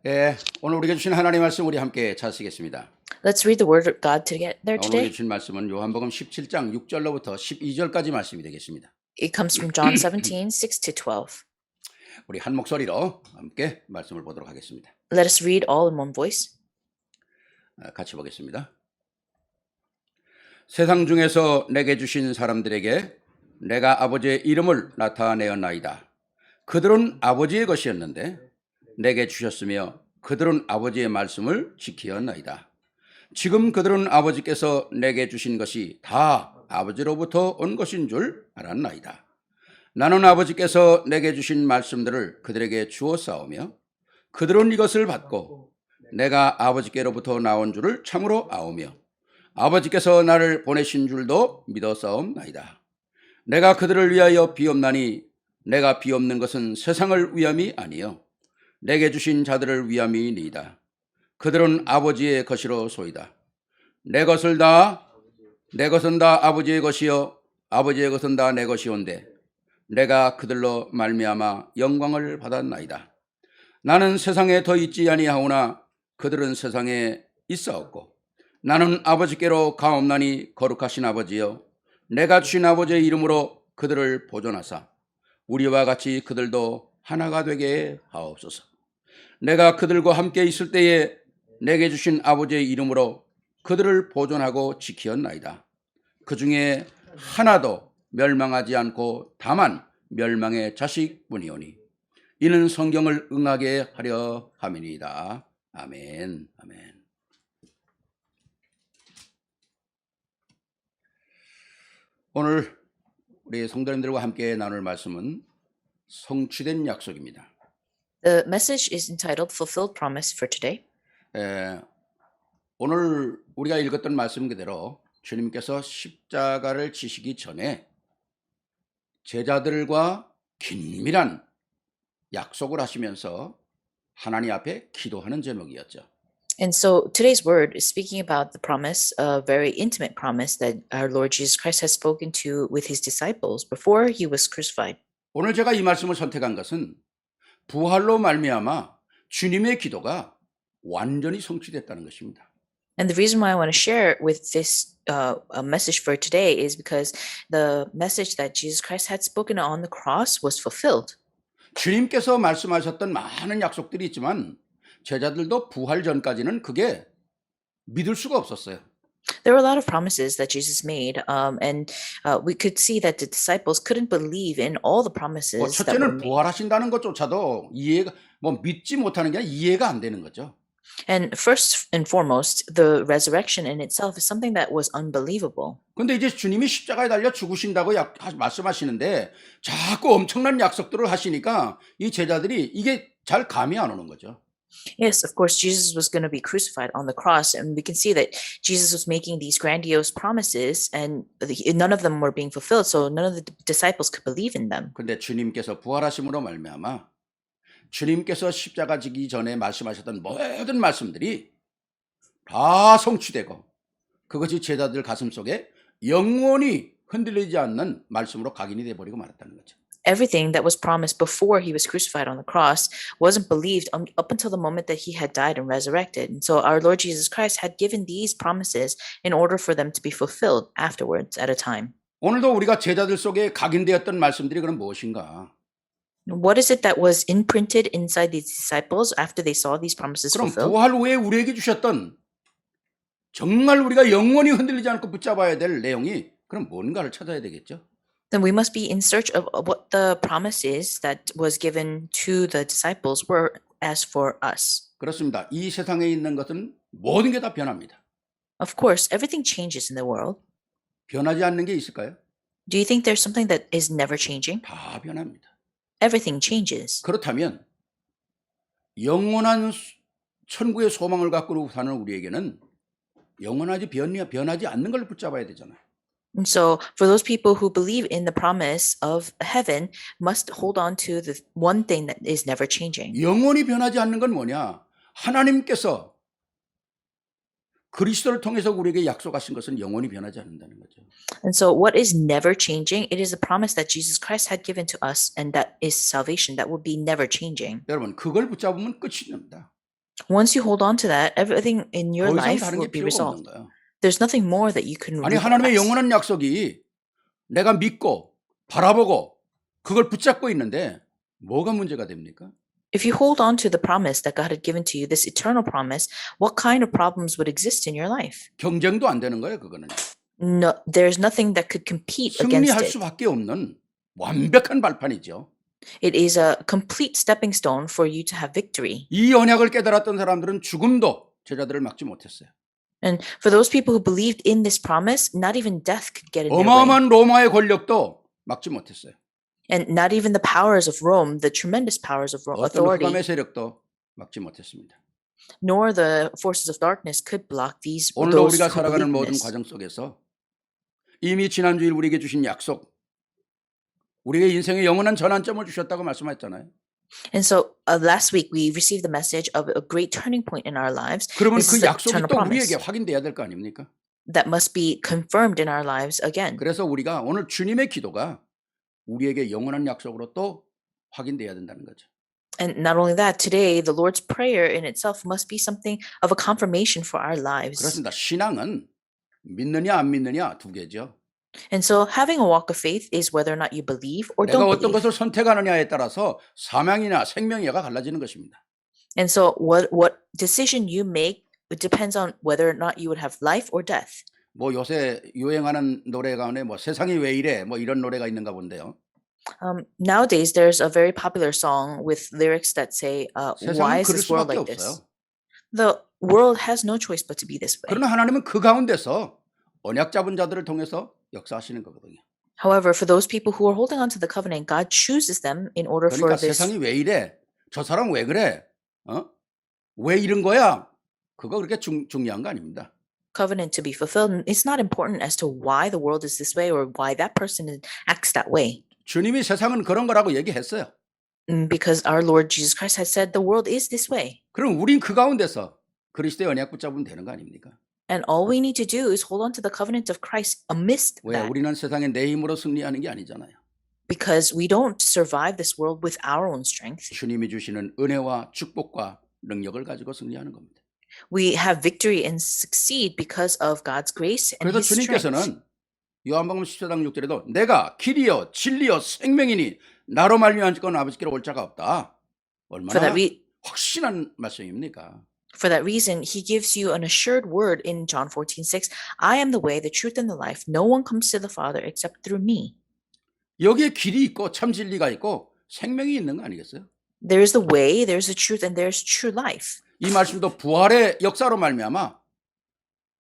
예, 오늘 우리에게 주신 하나님의 말씀 우리 함께 찾으시겠습니다. Let's read the word of God together 오늘 우리에게 today. 주신 말씀은 요한복음 17장 6절로부터 12절까지 말씀이 되겠습니다. It comes from John 17, 6 to 12. 우리 한 목소리로 함께 말씀을 보도록 하겠습니다. Let us read all in one voice. 같이 보겠습니다. 세상 중에서 내게 주신 사람들에게 내가 아버지의 이름을 나타내었나이다. 그들은 아버지의 것이었는데 내게 주셨으며 그들은 아버지의 말씀을 지키었나이다. 지금 그들은 아버지께서 내게 주신 것이 다 아버지로부터 온 것인 줄 알았나이다. 나는 아버지께서 내게 주신 말씀들을 그들에게 주었사오며 그들은 이것을 받고 내가 아버지께로부터 나온 줄을 참으로 아오며 아버지께서 나를 보내신 줄도 믿었사옵나이다. 내가 그들을 위하여 비옵나니 내가 비옵는 것은 세상을 위함이 아니요 내게 주신 자들을 위함이니이다. 그들은 아버지의 것이로 소이다. 내 것은 다 아버지의 것이요 아버지의 것은 다 내 것이온데 내가 그들로 말미암아 영광을 받았나이다. 나는 세상에 더 있지 아니하오나 그들은 세상에 있사옵고 나는 아버지께로 가옵나니 거룩하신 아버지여 내가 주신 아버지의 이름으로 그들을 보존하사 우리와 같이 그들도 하나가 되게 하옵소서. 내가 그들과 함께 있을 때에 내게 주신 아버지의 이름으로 그들을 보존하고 지키었나이다. 그 중에 하나도 멸망하지 않고 다만 멸망의 자식뿐이오니 이는 성경을 응하게 하려 함이니이다. 아멘. 아멘. 오늘 우리 성도님들과 함께 나눌 말씀은 성취된 약속입니다. The message is entitled Fulfilled Promise for today. 오늘 우리가 읽었던 말씀 그대로 주님께서 십자가를 지시기 전에 제자들과 긴밀한 약속을 하시면서 하나님 앞에 기도하는 제목이었죠. And so today's word is speaking about the promise, a very intimate promise that our Lord Jesus Christ has spoken to with his disciples before he was crucified. 오늘 제가 이 말씀을 선택한 것은 부활로 말미암아 주님의 기도가 완전히 성취됐다는 것입니다. And the reason why I want to share with this a message for today is because the message that Jesus Christ had spoken on the cross was fulfilled. 주님께서 말씀하셨던 많은 약속들이 있지만 제자들도 부활 전까지는 그게 믿을 수가 없었어요. There were a lot of promises that Jesus made, and we could see that the disciples couldn't believe in all the promises that were 첫째는 made. 부활하신다는 것조차도 이해가 믿지 못하는 게 아니라 이해가 안 되는 거죠. And first and foremost, the resurrection in itself is something that was unbelievable. 근데 이제 주님이 십자가에 달려 죽으신다고 말씀하시는데 자꾸 엄청난 약속들을 하시니까 이 제자들이 이게 잘 감이 안 오는 거죠. Yes, of course, Jesus was going to be crucified on the cross, and we can see that Jesus was making these grandiose promises, and none of them were being fulfilled, so none of the disciples could believe in them. 근데 주님께서 부활하심으로 말미암아 주님께서 십자가 지기 전에 말씀하셨던 모든 말씀들이 다 성취되고 그것이 제자들 가슴속에 영원히 흔들리지 않는 말씀으로 각인이 돼버리고 말았다는 거죠. Everything that was promised before he was crucified on the cross wasn't believed up until the moment that he had died and resurrected. And so our Lord Jesus Christ had given these promises in order for them to be fulfilled afterwards at a time. 오늘도 우리가 제자들 속에 각인되었던 말씀들이 그럼 무엇인가? What is it that was imprinted inside these disciples after they saw these promises 그럼 fulfilled? 부활 후에 우리에게 주셨던 정말 우리가 영원히 흔들리지 않고 붙잡아야 될 내용이 그럼 뭔가를 찾아야 되겠죠? Then we must be in search of what the promise is that was given to the disciples were as for us. 그렇습니다. 이 세상에 있는 것은 모든 게 다 변합니다. Of course, everything changes in the world. 변하지 않는 게 있을까요? Do you think there's something that is never changing? 다 변합니다. Everything changes. 그렇다면 영원한 천국의 소망을 갖고 사는 우리에게는 변하지 않는 걸 붙잡아야 되잖아요. And so for those people who believe in the promise of heaven must hold on to the one thing that is never changing. 영원히 변하지 않는 건 뭐냐? 하나님께서 그리스도를 통해서 우리에게 약속하신 것은 영원히 변하지 않는다는 거죠. And so what is never changing? It is a promise that Jesus Christ had given to us, and that is salvation that will be never changing. 여러분, 그걸 붙잡으면 끝이 납니다. Once you hold on to that, everything in your 더 이상 life 다른 게 will be 필요가 resolved. 없는 거예요. There's nothing more that you can 아니 하나님의 request. 영원한 약속이 내가 믿고 바라보고 그걸 붙잡고 있는데 뭐가 문제가 됩니까? If you hold on to the promise that God had given to you, this eternal promise, what kind of problems would exist in your life? 경쟁도 안 되는 거예요, 그거는. No, there's nothing that could compete against 승리할 it. 수밖에 없는 완벽한 발판이죠. It is a complete stepping stone for you to have victory. 이 언약을 깨달았던 사람들은 죽음도 제자들을 막지 못했어요. And for those people who believed in this promise, not even death could get in their way. 어마어마한 로마의 권력도 막지 못했어요. And not even the powers of Rome, the tremendous powers of 어떤 authority, 흑암의 세력도 막지 못했습니다. nor the forces of darkness could block these 오늘도 those 우리가 who 살아가는 believed in 모든 this. 과정 속에서 이미 지난주일 우리에게 주신 약속, 우리의 인생의 영원한 전환점을 주셨다고 말씀하셨잖아요. And so last week we received the message of a great turning point in our lives. 그러면 This 그 is the 약속이 eternal 또 promise 우리에게 확인돼야 될 거 아닙니까? that must be confirmed in our lives again. 그래서 우리가 오늘 주님의 기도가 우리에게 영원한 약속으로 또 확인돼야 된다는 거죠. And not only that, today the Lord's Prayer in itself must be something of a confirmation for our lives. 그렇습니다. 신앙은 믿느냐 안 믿느냐 두 개죠. And so having a walk of faith is whether or not you believe or 내가 don't 어떤 believe. 것을 선택하느냐에 따라서 사명이나 생명이가 갈라지는 것입니다. And so what decision you make depends on whether or not you would have life or death. 뭐 요새 유행하는 노래 가운데 뭐 세상이 왜 이래 뭐 이런 노래가 있는가 본데요. Nowadays, there's a very popular song with lyrics that say, "Why 세상은 is 그럴 this world 수밖에 like this?" 없어요. The world has no choice but to be this way. 그러나 하나님은 그 가운데서 언약 잡은 자들을 통해서 역사하시는 거거든요. However, for those people who are holding on to the covenant, God chooses them in order for 그러니까 this 세상이 왜 이래? 저 사람 왜 그래? 왜 이런 거야? 그거 그렇게 중요한 거 아닙니다. covenant to be fulfilled. And it's not important as to why the world is this way or why that person acts that way. 주님이 세상은 그런 거라고 얘기했어요. Because our Lord Jesus Christ has said the world is this way. 그럼 우린 그 가운데서 그리스도의 언약 붙잡으면 되는 거 아닙니까? And all we need to do is hold on to the covenant of Christ amidst 왜 that. 우리는 세상에 내 힘으로 승리하는 게 아니잖아요. Because we don't survive this world with our own strength. 주님이 주시는 은혜와 축복과 능력을 가지고 승리하는 겁니다. We have victory and succeed because of God's grace and 그래서 His strength. 주님께서는 요한복음 14장 6절에도 내가 길이요 진리요 생명이니 나로 말미암아 아버지께로 올 자가 없다. For 얼마나 that, 확신한 말씀입니까? for that reason, He gives you an assured word in John 14:6. I am the way, the truth, and the life. No one comes to the Father except through me. 여기에 길이 있고 참 진리가 있고 생명이 있는 거 아니겠어요? There is the way, there's the truth, and there's true life. 이 말씀도 부활의 역사로 말미암아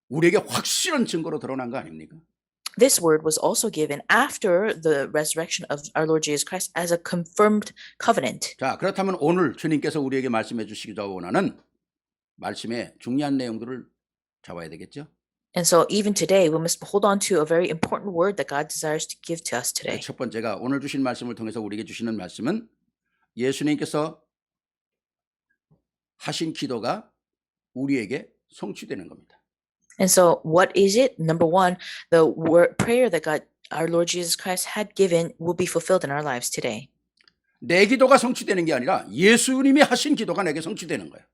우리에게 확실한 증거로 드러난 거 아닙니까? This word was also given after the resurrection of our Lord Jesus Christ as a confirmed covenant. 자, 그렇다면 오늘 주님께서 우리에게 말씀해 주시기를 원하는 말씀의 중요한 내용들을 잡아야 되겠죠? And so even today, we must hold on to a very important word that God desires to give to us today. 첫 번째가 오늘 주신 말씀을 통해서 우리에게 주시는 말씀은 예수님께서 하신 기도가 우리에게 성취되는 겁니다. And so what is it? Number one, the word prayer that God, our Lord Jesus Christ had given will be fulfilled in our lives today. 내 기도가 성취되는 게 아니라 예수님이 하신 기도가 내게 성취되는 거예요.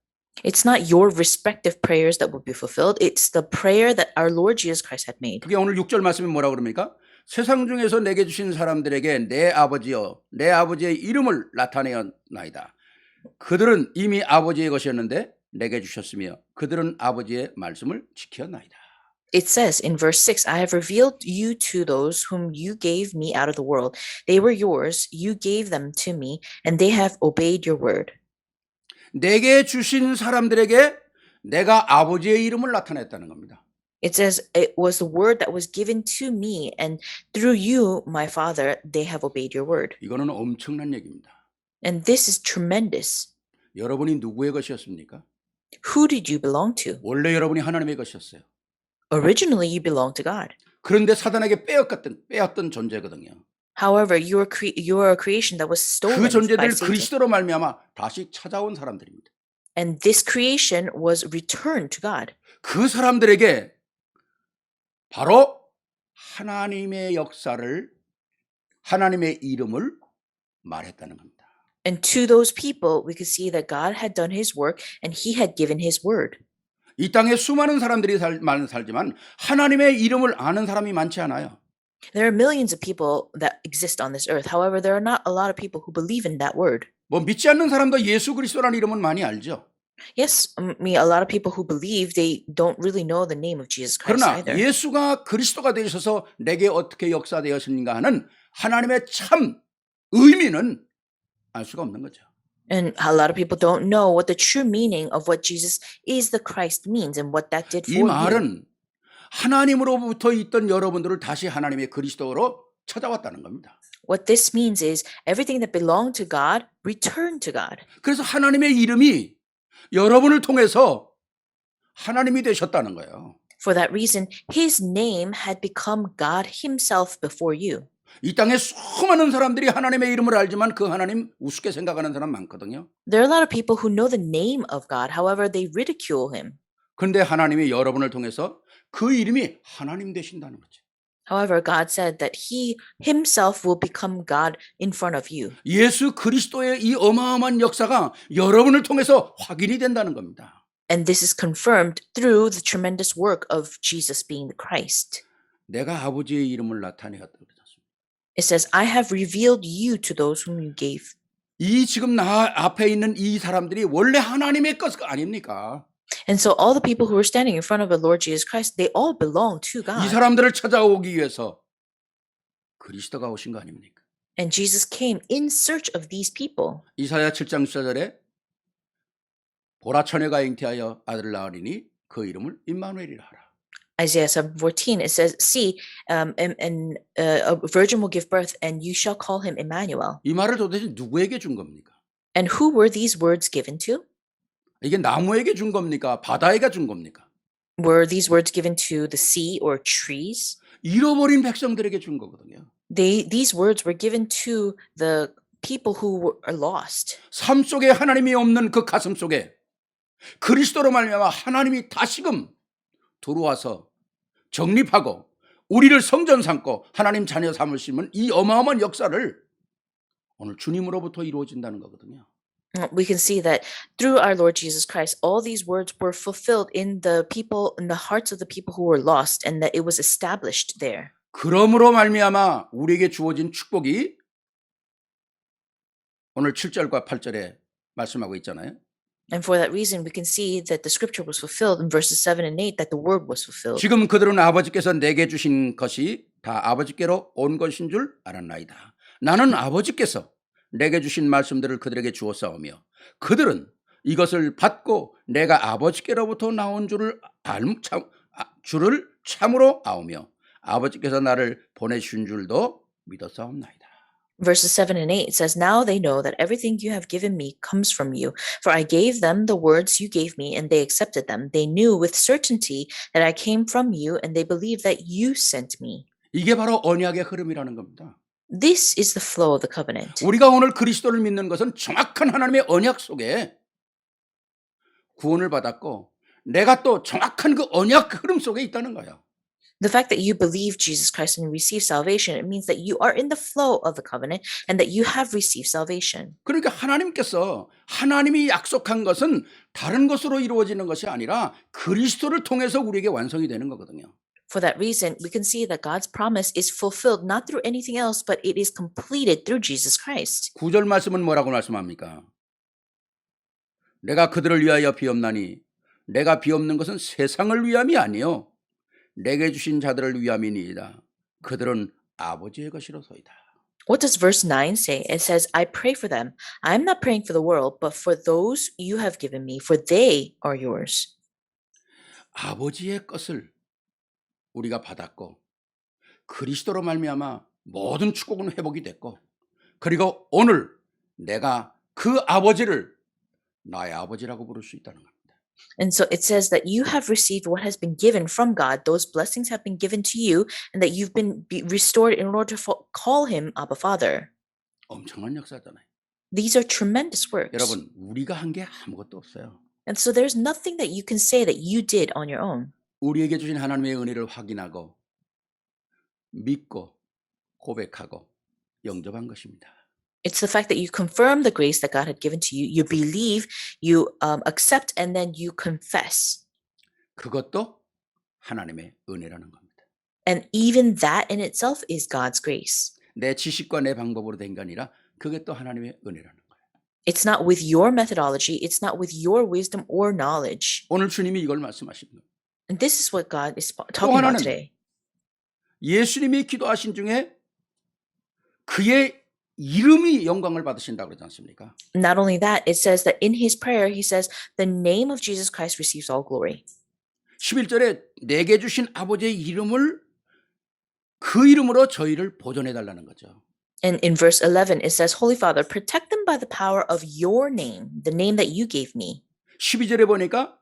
It's not your respective prayers that will be fulfilled. It's the prayer that our Lord Jesus Christ had made. 그게 오늘 6절 말씀이 뭐라고 그럽니까? 세상 중에서 내게 주신 사람들에게 내 아버지여 내 아버지의 이름을 나타내었나이다. 그들은 이미 아버지의 것이었는데 내게 주셨으며 그들은 아버지의 말씀을 지켰나이다. It says in verse 6, I have revealed you to those whom you gave me out of the world. They were yours. You gave them to me, and they have obeyed your word. 내게 주신 사람들에게 내가 아버지의 이름을 나타냈다는 겁니다. It says it was the word that was given to me, and through you, my Father, they have obeyed your word. 이거는 엄청난 얘기입니다. And this is tremendous. 여러분이 누구의 것이었습니까? Who did you belong to? 원래 여러분이 하나님의 것이었어요. Originally, you belonged to God. 그런데 사단에게 빼앗던 존재거든요. However, you are a creation that was stolen 그 by 존재들 Satan. 그리스도로 말미암아 다시 찾아온 사람들입니다. And this creation was returned to God. 그 사람들에게 바로 하나님의 역사를 하나님의 이름을 말했다는 겁니다. And to those people, we could see that God had done his work and he had given his word. 이 땅에 수많은 사람들이 살지만 하나님의 이름을 아는 사람이 많지 않아요. There are millions of people that exist on this earth. However, there are not a lot of people who believe in that word. 뭐 믿지 않는 사람도 예수 그리스도라는 이름은 많이 알죠. Yes, a lot of people who believe, they don't really know the name of Jesus Christ 그러나 either. 예수가 그리스도가 되셔서 내게 어떻게 역사되었는가 하는 하나님의 참 의미는 알 수가 없는 거죠. And a lot of people don't know what the true meaning of what Jesus is the Christ means and what that did 이 for you. 말은 하나님으로부터 있던 여러분들을 다시 하나님의 그리스도로 찾아왔다는 겁니다. What this means is everything that belonged to God returned to God. 그래서 하나님의 이름이 여러분을 통해서 하나님이 되셨다는 거예요. For that reason, his name had become God himself before you. 이 땅에 수많은 사람들이 하나님의 이름을 알지만 그 하나님 우습게 생각하는 사람 많거든요. There are a lot of people who know the name of God. However, they ridicule him. 그런데 하나님이 여러분을 통해서 그 이름이 하나님 되신다는 거죠. However, God said that he himself will become God in front of you. 예수 그리스도의 이 어마어마한 역사가 여러분을 통해서 확인이 된다는 겁니다. And this is confirmed through the tremendous work of Jesus being the Christ. 내가 아버지의 이름을 나타내었다 그러셨습니다. It says, I have revealed you to those whom you gave. 이 지금 나 앞에 있는 이 사람들이 원래 하나님의 것 아닙니까? And so all the people who are standing in front of the Lord Jesus Christ, they all belong to 이 God. 사람들을 찾아오기 위해서 그리스도가 오신 거 아닙니까? And Jesus came in search of these people. 이사야 7장 14절에 보라 처녀가 잉태하여 아들을 낳으리니 그 이름을 임마누엘이라 하라. Isaiah 7:14, it says, see, a virgin will give birth and you shall call him Emmanuel. 이 말을 도대체 누구에게 준 겁니까? And who were these words given to? 이게 나무에게 준 겁니까? 바다에게 준 겁니까? Were these words given to the sea or trees? 잃어버린 백성들에게 준 거거든요. These words were given to the people who are lost. 삶 속에 하나님이 없는 그 가슴 속에 그리스도로 말미암아 하나님이 다시금 들어와서 정립하고 우리를 성전 삼고 하나님 자녀 삼으시면 이 어마어마한 역사를 오늘 주님으로부터 이루어진다는 거거든요. We can see that through our Lord Jesus Christ, all these words were fulfilled in the people, in the hearts of the people who were lost, and that it was established there. 그러므로 말미암아 우리에게 주어진 축복이 오늘 7절과 8절에 말씀하고 있잖아요. And for that reason, we can see that the scripture was fulfilled in verses 7 and 8, that the word was fulfilled. 지금 그들은 아버지께서 내게 주신 것이 다 아버지께로 온 것인 줄 알았나이다. 나는 아버지께서 내게 주신 말씀들을 그들에게 주었사오며 그들은 이것을 받고 내가 아버지께로부터 나온 줄을 참으로 아오며 아버지께서 나를 보내신 줄도 믿었사옵나이다. Verses 7 and 8 says, now they know that everything you have given me comes from you. For I gave them the words you gave me, and they accepted them. They knew with certainty that I came from you, and they believed that you sent me. 이게 바로 언약의 흐름이라는 겁니다. This is the flow of the covenant. 우리가 오늘 그리스도를 믿는 것은 정확한 하나님의 언약 속에 구원을 받았고 내가 또 정확한 그 언약 흐름 속에 있다는 거예요. The fact that you believe Jesus Christ and receive salvation, it means that you are in the flow of the covenant and that you have received salvation. 그러니까 하나님께서 하나님이 약속한 것은 다른 것으로 이루어지는 것이 아니라 그리스도를 통해서 우리에게 완성이 되는 거거든요. For that reason, we can see that God's promise is fulfilled not through anything else, but it is completed through Jesus Christ. 9절 말씀은 뭐라고 말씀합니까? 내가 그들을 위하여 비옵나니 내가 비옵는 것은 세상을 위함이 아니요 내게 주신 자들을 위함이니이다. 그들은 아버지의 것이로소이다. What does verse 9 say? It says, I pray for them. I am not praying for the world, but for those you have given me, for they are yours. 아버지의 것을 우리가 받았고 그리스도로 말미암아 모든 축복은 회복이 됐고 그리고 오늘 내가 그 아버지를 나의 아버지라고 부를 수 있다는 겁니다. And so it says that you have received what has been given from God. Those blessings have been given to you and that you've been restored in order to call him Abba Father. 엄청난 역사잖아요. These are tremendous works. 여러분 우리가 한 게 아무것도 없어요. And so there's nothing that you can say that you did on your own. 우리에게 주신 하나님의 은혜를 확인하고 믿고 고백하고 영접한 것입니다. It's the fact that you confirm the grace that God had given to you. You believe, you accept, and then you confess. 그것도 하나님의 은혜라는 겁니다. And even that in itself is God's grace. 내 지식과 내 방법으로 된 게 아니라 그게 또 하나님의 은혜라는 거예요. It's not with your methodology. It's not with your wisdom or knowledge. 오늘 주님이 이걸 말씀하시는 거예요. And this is what God is talking about 하나는 today. 예수님이 기도하신 중에 그의 이름이 영광을 받으신다고 그러지 않습니까? Not only that, it says that in his prayer, he says, the name of Jesus Christ receives all glory. 11절에 내게 주신 아버지의 이름을 그 이름으로 저희를 보존해 달라는 거죠. And in verse 11, it says, Holy Father, protect them by the power of your name, the name that you gave me. 12절에 보니까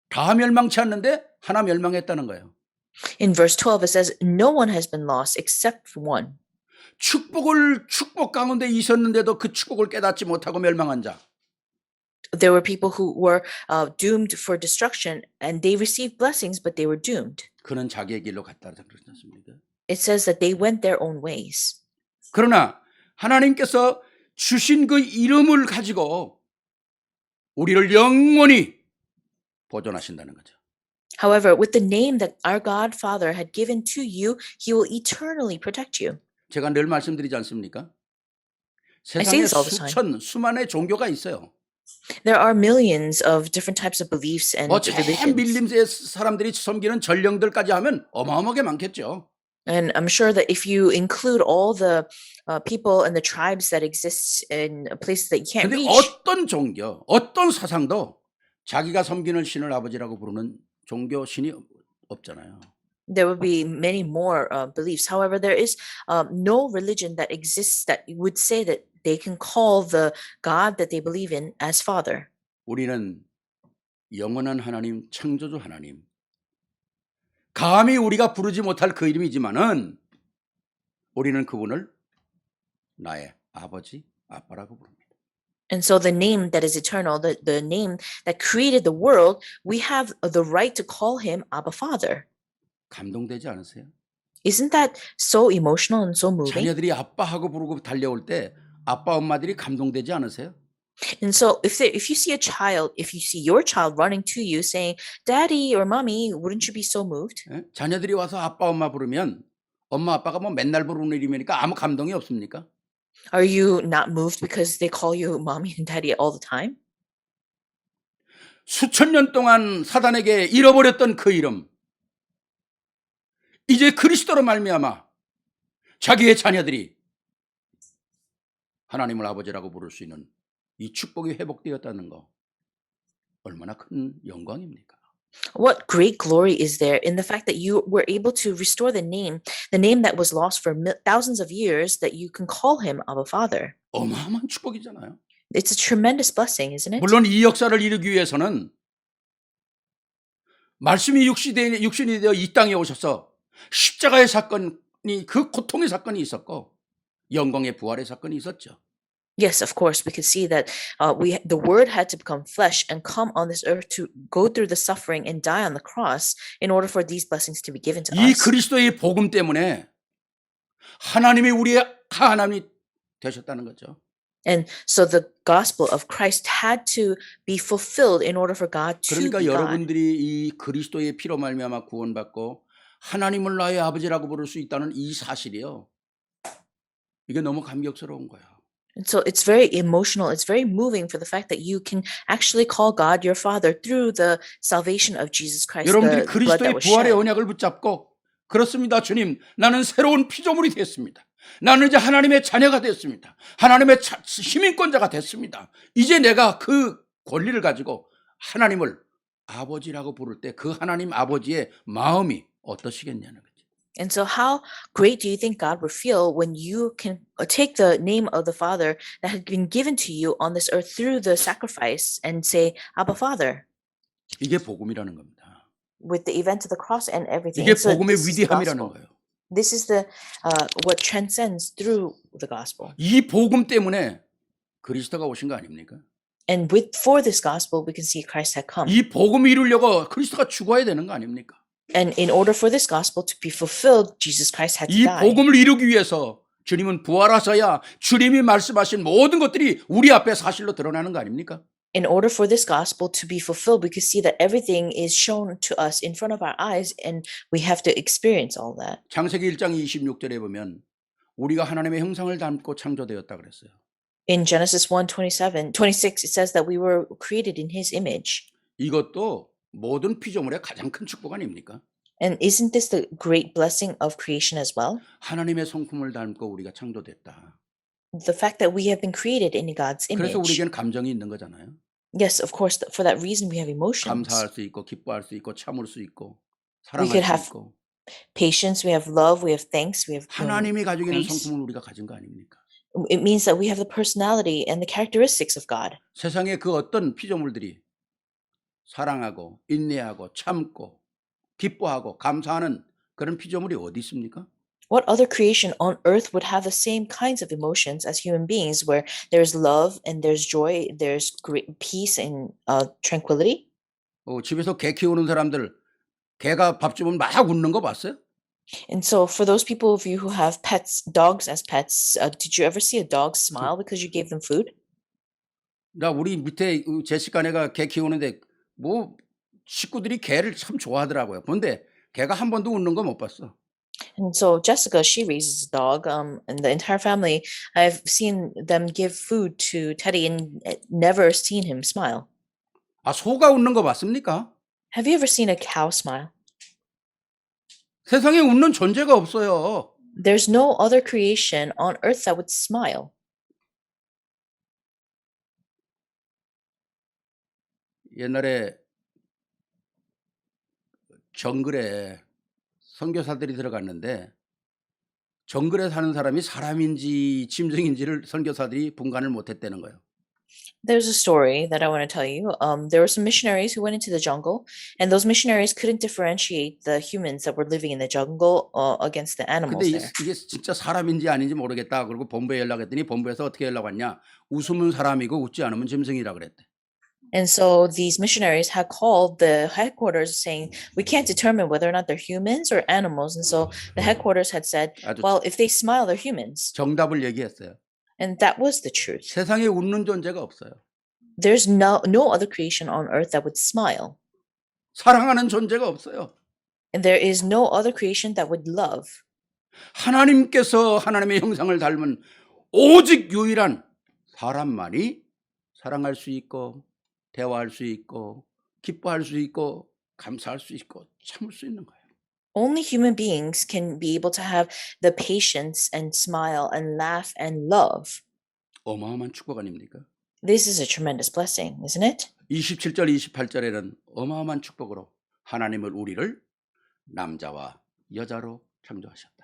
다 멸망치 않는데 하나 멸망했다는 거예요. In verse 12, it says, no one has been lost except one. 축복 가운데 있었는데도 그 축복을 깨닫지 못하고 멸망한 자. There were people who were doomed for destruction, and they received blessings, but they were doomed. 그는 자기의 길로 갔다 그러지 않습니까? It says that they went their own ways. 그러나 하나님께서 주신 그 이름을 가지고 우리를 영원히 보존하신다는 거죠. However, with the name that our God Father had given to you, He will eternally protect you. 제가 늘 말씀드리지 않습니까? say 세상에 this all the time. 수만의 종교가 있어요. There are millions of different types of beliefs and 제 religions. 밀림의 사람들이 섬기는 전령들까지 하면 어마어마하게 많겠죠. And I'm sure that if you include all the people and the tribes that exist in places that you can't 근데 reach, 어떤 종교, 어떤 사상도 자기가 섬기는 신을 아버지라고 부르는 종교 신이 없잖아요. there will be many more beliefs. However, there is no religion that exists that would say that they can call the God that they believe in as Father. 우리는 영원한 하나님, 창조주 하나님, 감히 우리가 부르지 못할 그 이름이지만은 우리는 그분을 나의 아버지, 아빠라고 부릅니다. And so the name that is eternal, the name that created the world, we have the right to call him Abba Father. 감동되지 않으세요? Isn't that so emotional and so moving? 자녀들이 아빠하고 부르고 달려올 때 아빠 엄마들이 감동되지 않으세요? And so if you see a child, if you see your child running to you saying, Daddy or Mommy, wouldn't you be so moved? 예? 자녀들이 와서 아빠 엄마 부르면 엄마 아빠가 뭐 맨날 부르는 이름이니까 아무 감동이 없습니까? Are you not moved because they call you Mommy and Daddy all the time? 수천 년 동안 사단에게 잃어버렸던 그 이름, 이제 그리스도로 말미암아 자기의 자녀들이 하나님을 아버지라고 부를 수 있는 이 축복이 회복되었다는 거 얼마나 큰 영광입니까? What great glory is there in the fact that you were able to restore the name that was lost for thousands of years, that you can call him Abba Father. 어마어마한 축복이잖아요. It's a tremendous blessing, isn't it? 물론 이 역사를 이루기 위해서는 말씀이 육신이 되어 이 땅에 오셔서 십자가의 사건이, 그 고통의 사건이 있었고 영광의 부활의 사건이 있었죠. Yes, of course, we could see that the word had to become flesh and come on this earth to go through the suffering and die on the cross in order for these blessings to be given to 이 us. 그리스도의 복음 때문에 하나님이 우리의 하나님이 되셨다는 거죠. And so the gospel of Christ had to be fulfilled in order for God to 그러니까 be God. 여러분들이 이 그리스도의 피로 말미암아 구원받고 하나님을 나의 아버지라고 부를 수 있다는 이 사실이요, 이게 너무 감격스러운 거예요. And so it's very emotional, it's very moving for the fact that you can actually call God your Father through the salvation of Jesus Christ, 여러분들이 the blood 그리스도의 that was 부활의 shed. 언약을 붙잡고, 그렇습니다 주님, 나는 새로운 피조물이 됐습니다. 나는 이제 하나님의 자녀가 됐습니다. 하나님의 시민권자가 됐습니다. 이제 내가 그 권리를 가지고 하나님을 아버지라고 부를 때 그 하나님 아버지의 마음이 어떠시겠냐는 거죠. And so how great do you think God would feel when you can take the name of the Father that had been given to you on this earth through the sacrifice and say, Abba Father, 이게 복음이라는 겁니다. with the event of the cross and everything. 이게 So 복음의 this is the 위대함이라는 gospel. 거예요. This is the what transcends through the gospel. 이 복음 때문에 그리스도가 오신 거 아닙니까? And for this gospel, we can see Christ had come. 이 복음을 이루려고 그리스도가 죽어야 되는 거 아닙니까? And in order for this gospel to be fulfilled, Jesus Christ had to 이 die. 복음을 이루기 위해서 주님은 부활하셔야 주님이 말씀하신 모든 것들이 우리 앞에 사실로 드러나는 거 아닙니까? In order for this gospel to be fulfilled, we could see that everything is shown to us in front of our eyes, and we have to experience all that. 창세기 1장 26절에 보면 우리가 하나님의 형상을 담고 창조되었다 그랬어요. In Genesis 1:26, it says that we were created in his image. 이것도 모든 피조물의 가장 큰 축복 아닙니까? And isn't this the great blessing of creation as well? 하나님의 성품을 담고 우리가 창조됐다. The fact that we have been created in God's 그래서 image. 우리에게는 감정이 있는 거잖아요. Yes, of course, for that reason we have emotions. 감사할 수 있고 기뻐할 수 있고 참을 수 있고 We could 사랑할 have 수 있고 patience, we have love, we have thanks, we have 하나님이 가지고 있는 grace. 성품을 우리가 가진 거 아닙니까? It means that we have the personality and the characteristics of God. 세상에 그 어떤 피조물들이 사랑하고 인내하고 참고 기뻐하고 감사하는 그런 피조물이 어디 있습니까? What other creation on earth would have the same kinds of emotions as human beings, where there's love and there's joy, there's great peace and tranquility? 집에서 개 키우는 사람들 개가 밥 주면 막 웃는 거 봤어요? And so, for those people of you who have pets, dogs as pets, did you ever see a dog smile because you gave them food? 나 우리 밑에 제시카 네가 개 키우는데 뭐 식구들이 개를 참 좋아하더라고요. 근데 개가 한 번도 웃는 거 못 봤어. And so Jessica, she raises a dog, and the entire family, I've seen them give food to Teddy and never seen him smile. 아, 소가 웃는 거 봤습니까? Have you ever seen a cow smile? 세상에 웃는 존재가 없어요. There's no other creation on earth that would smile. 옛날에 정글에 선교사들이 들어갔는데 정글에 사는 사람이 사람인지 짐승인지를 선교사들이 분간을 못했다는 거예요. There's a story that I want to tell you. There were some missionaries who went into the jungle, and those missionaries couldn't differentiate the humans that were living in the jungle against the animals 근데 there. 이게 진짜 사람인지 아닌지 모르겠다. 그리고 본부에 연락했더니 본부에서 어떻게 연락 왔냐? 웃으면 사람이고 웃지 않으면 짐승이라 그랬대. And so these missionaries had called the headquarters saying, we can't determine whether or not they're humans or animals. And so the headquarters had said, 아주 well, if they smile, they're humans. 정답을 얘기했어요. And that was the truth. 세상에 웃는 존재가 없어요. There's no other creation on earth that would smile. 사랑하는 존재가 없어요. And there is no other creation that would love. 하나님께서 하나님의 형상을 닮은 오직 유일한 사람만이 사랑할 수 있고 대화할 수 있고 기뻐할 수 있고 감사할 수 있고 참을 수 있는 거예요. Only human beings can be able to have the patience and smile and laugh and love. 어마어마한 축복 아닙니까? This is a tremendous blessing, isn't it? 27절 28절에는 어마어마한 축복으로 하나님을 우리를 남자와 여자로 창조하셨다.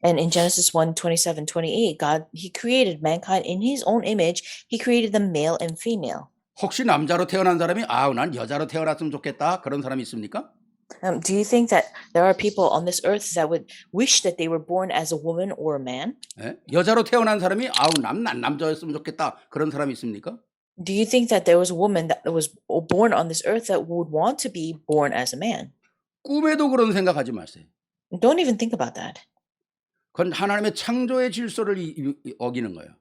And in Genesis 1:27-28, God, he created mankind in his own image. He created them male and female. 혹시 남자로 태어난 사람이 난 여자로 태어났으면 좋겠다 그런 사람이 있습니까? Do you think that there are people on this earth that would wish that they were born as a woman or a man? 예? 여자로 태어난 사람이 난 남자였으면 좋겠다 그런 사람이 있습니까? Do you think that there was a woman that was born on this earth that would want to be born as a man? 꿈에도 그런 생각하지 마세요. Don't even think about that, 그건 하나님의 창조의 질서를 어기는 거예요.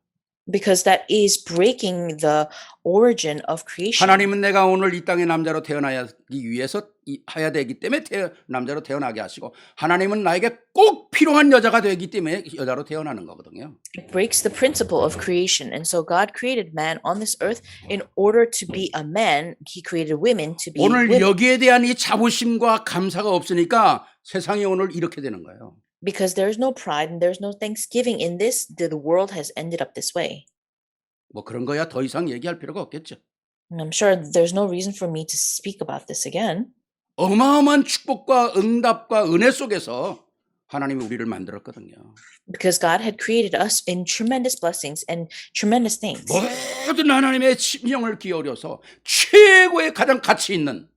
because that is breaking the origin of creation. 하나님은 내가 오늘 이 땅에 남자로 태어나기 위해서 해야 되기 때문에 남자로 태어나게 하시고 하나님은 나에게 꼭 필요한 여자가 되기 때문에 여자로 태어나는 거거든요. It breaks the principle of creation. And so God created man on this earth in order to be a man. He created women to be 오늘 women. 여기에 대한 이 자부심과 감사가 없으니까 세상이 오늘 이렇게 되는 거예요. Because there's no pride and there's no thanksgiving in this, the world has ended up this way. 뭐 그런 거야 더 이상 얘기할 필요가 없겠죠. And I'm sure there's no reason for me to speak about this again. 어마어마한 축복과 응답과 은혜 속에서 하나님이 우리를 만들었거든요. Because God had created us in tremendous blessings and tremendous things. 모든 하나님의 심령을 기울여서 최고의 가장 가치 있는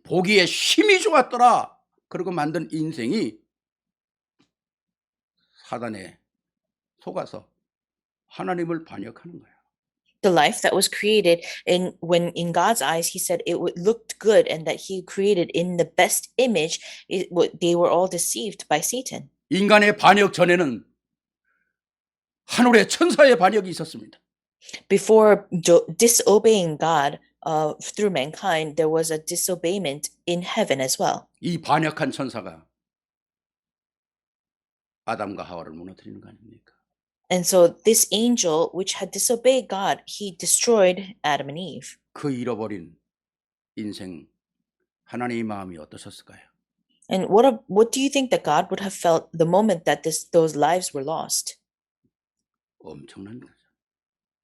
보기에 힘이 좋았더라. 그리고 만든 인생이 사단에 속아서 하나님을 반역하는 거예요. The life that was created when in God's eyes, he said it looked good and that he created in the best image, they were all deceived by Satan. 인간의 반역 전에는 하늘에 천사의 반역이 있었습니다. Before disobeying God through mankind, there was a disobeyment in heaven as well. 이 반역한 천사가 아담과 하와를 무너뜨리는 거 아닙니까? And so this angel, which had disobeyed God, he destroyed Adam and Eve. 그 잃어버린 인생 하나님의 마음이 어떠셨을까요? And what do you think that God would have felt the moment that those lives were lost? 엄청난 거죠.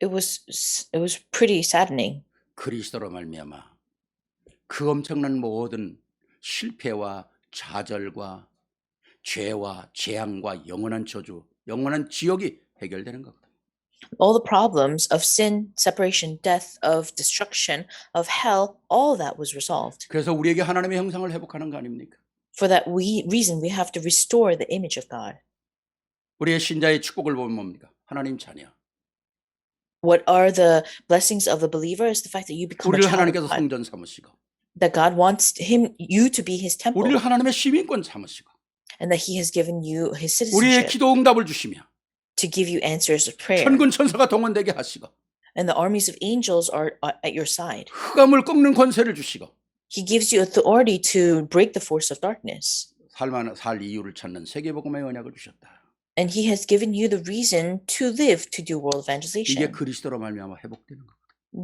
It was pretty saddening. 그리스도로 말미암아 그 엄청난 모든 실패와 좌절과 죄와 재앙과 영원한 저주, 영원한 지옥이 해결되는 거거든요. All the problems of sin, separation, death, of destruction, of hell, all that was resolved. 그래서 우리에게 하나님의 형상을 회복하는 거 아닙니까? For that reason, we have to restore the image of God. 우리의 신자의 축복을 보면 뭡니까? 하나님 자녀. What are the blessings of the believer is the fact that you become a 우리를 child 하나님께서 of God. 성전 삼으시고 That God wants you to be his temple. 우리를 하나님의 시민권 삼으시고 And that he has given you his 우리의 citizenship 기도 응답을 주시며 to give you answers of prayer. 천군 천사가 동원되게 하시고 And the armies of angels are at your side. 흑암을 꺾는 권세를 주시고 He gives you authority to break the force of darkness. 살 이유를 찾는 세계복음의 언약을 주셨다. And he has given you the reason to live to do world 이게 evangelization. 그리스도로 말미암아 회복되는 거.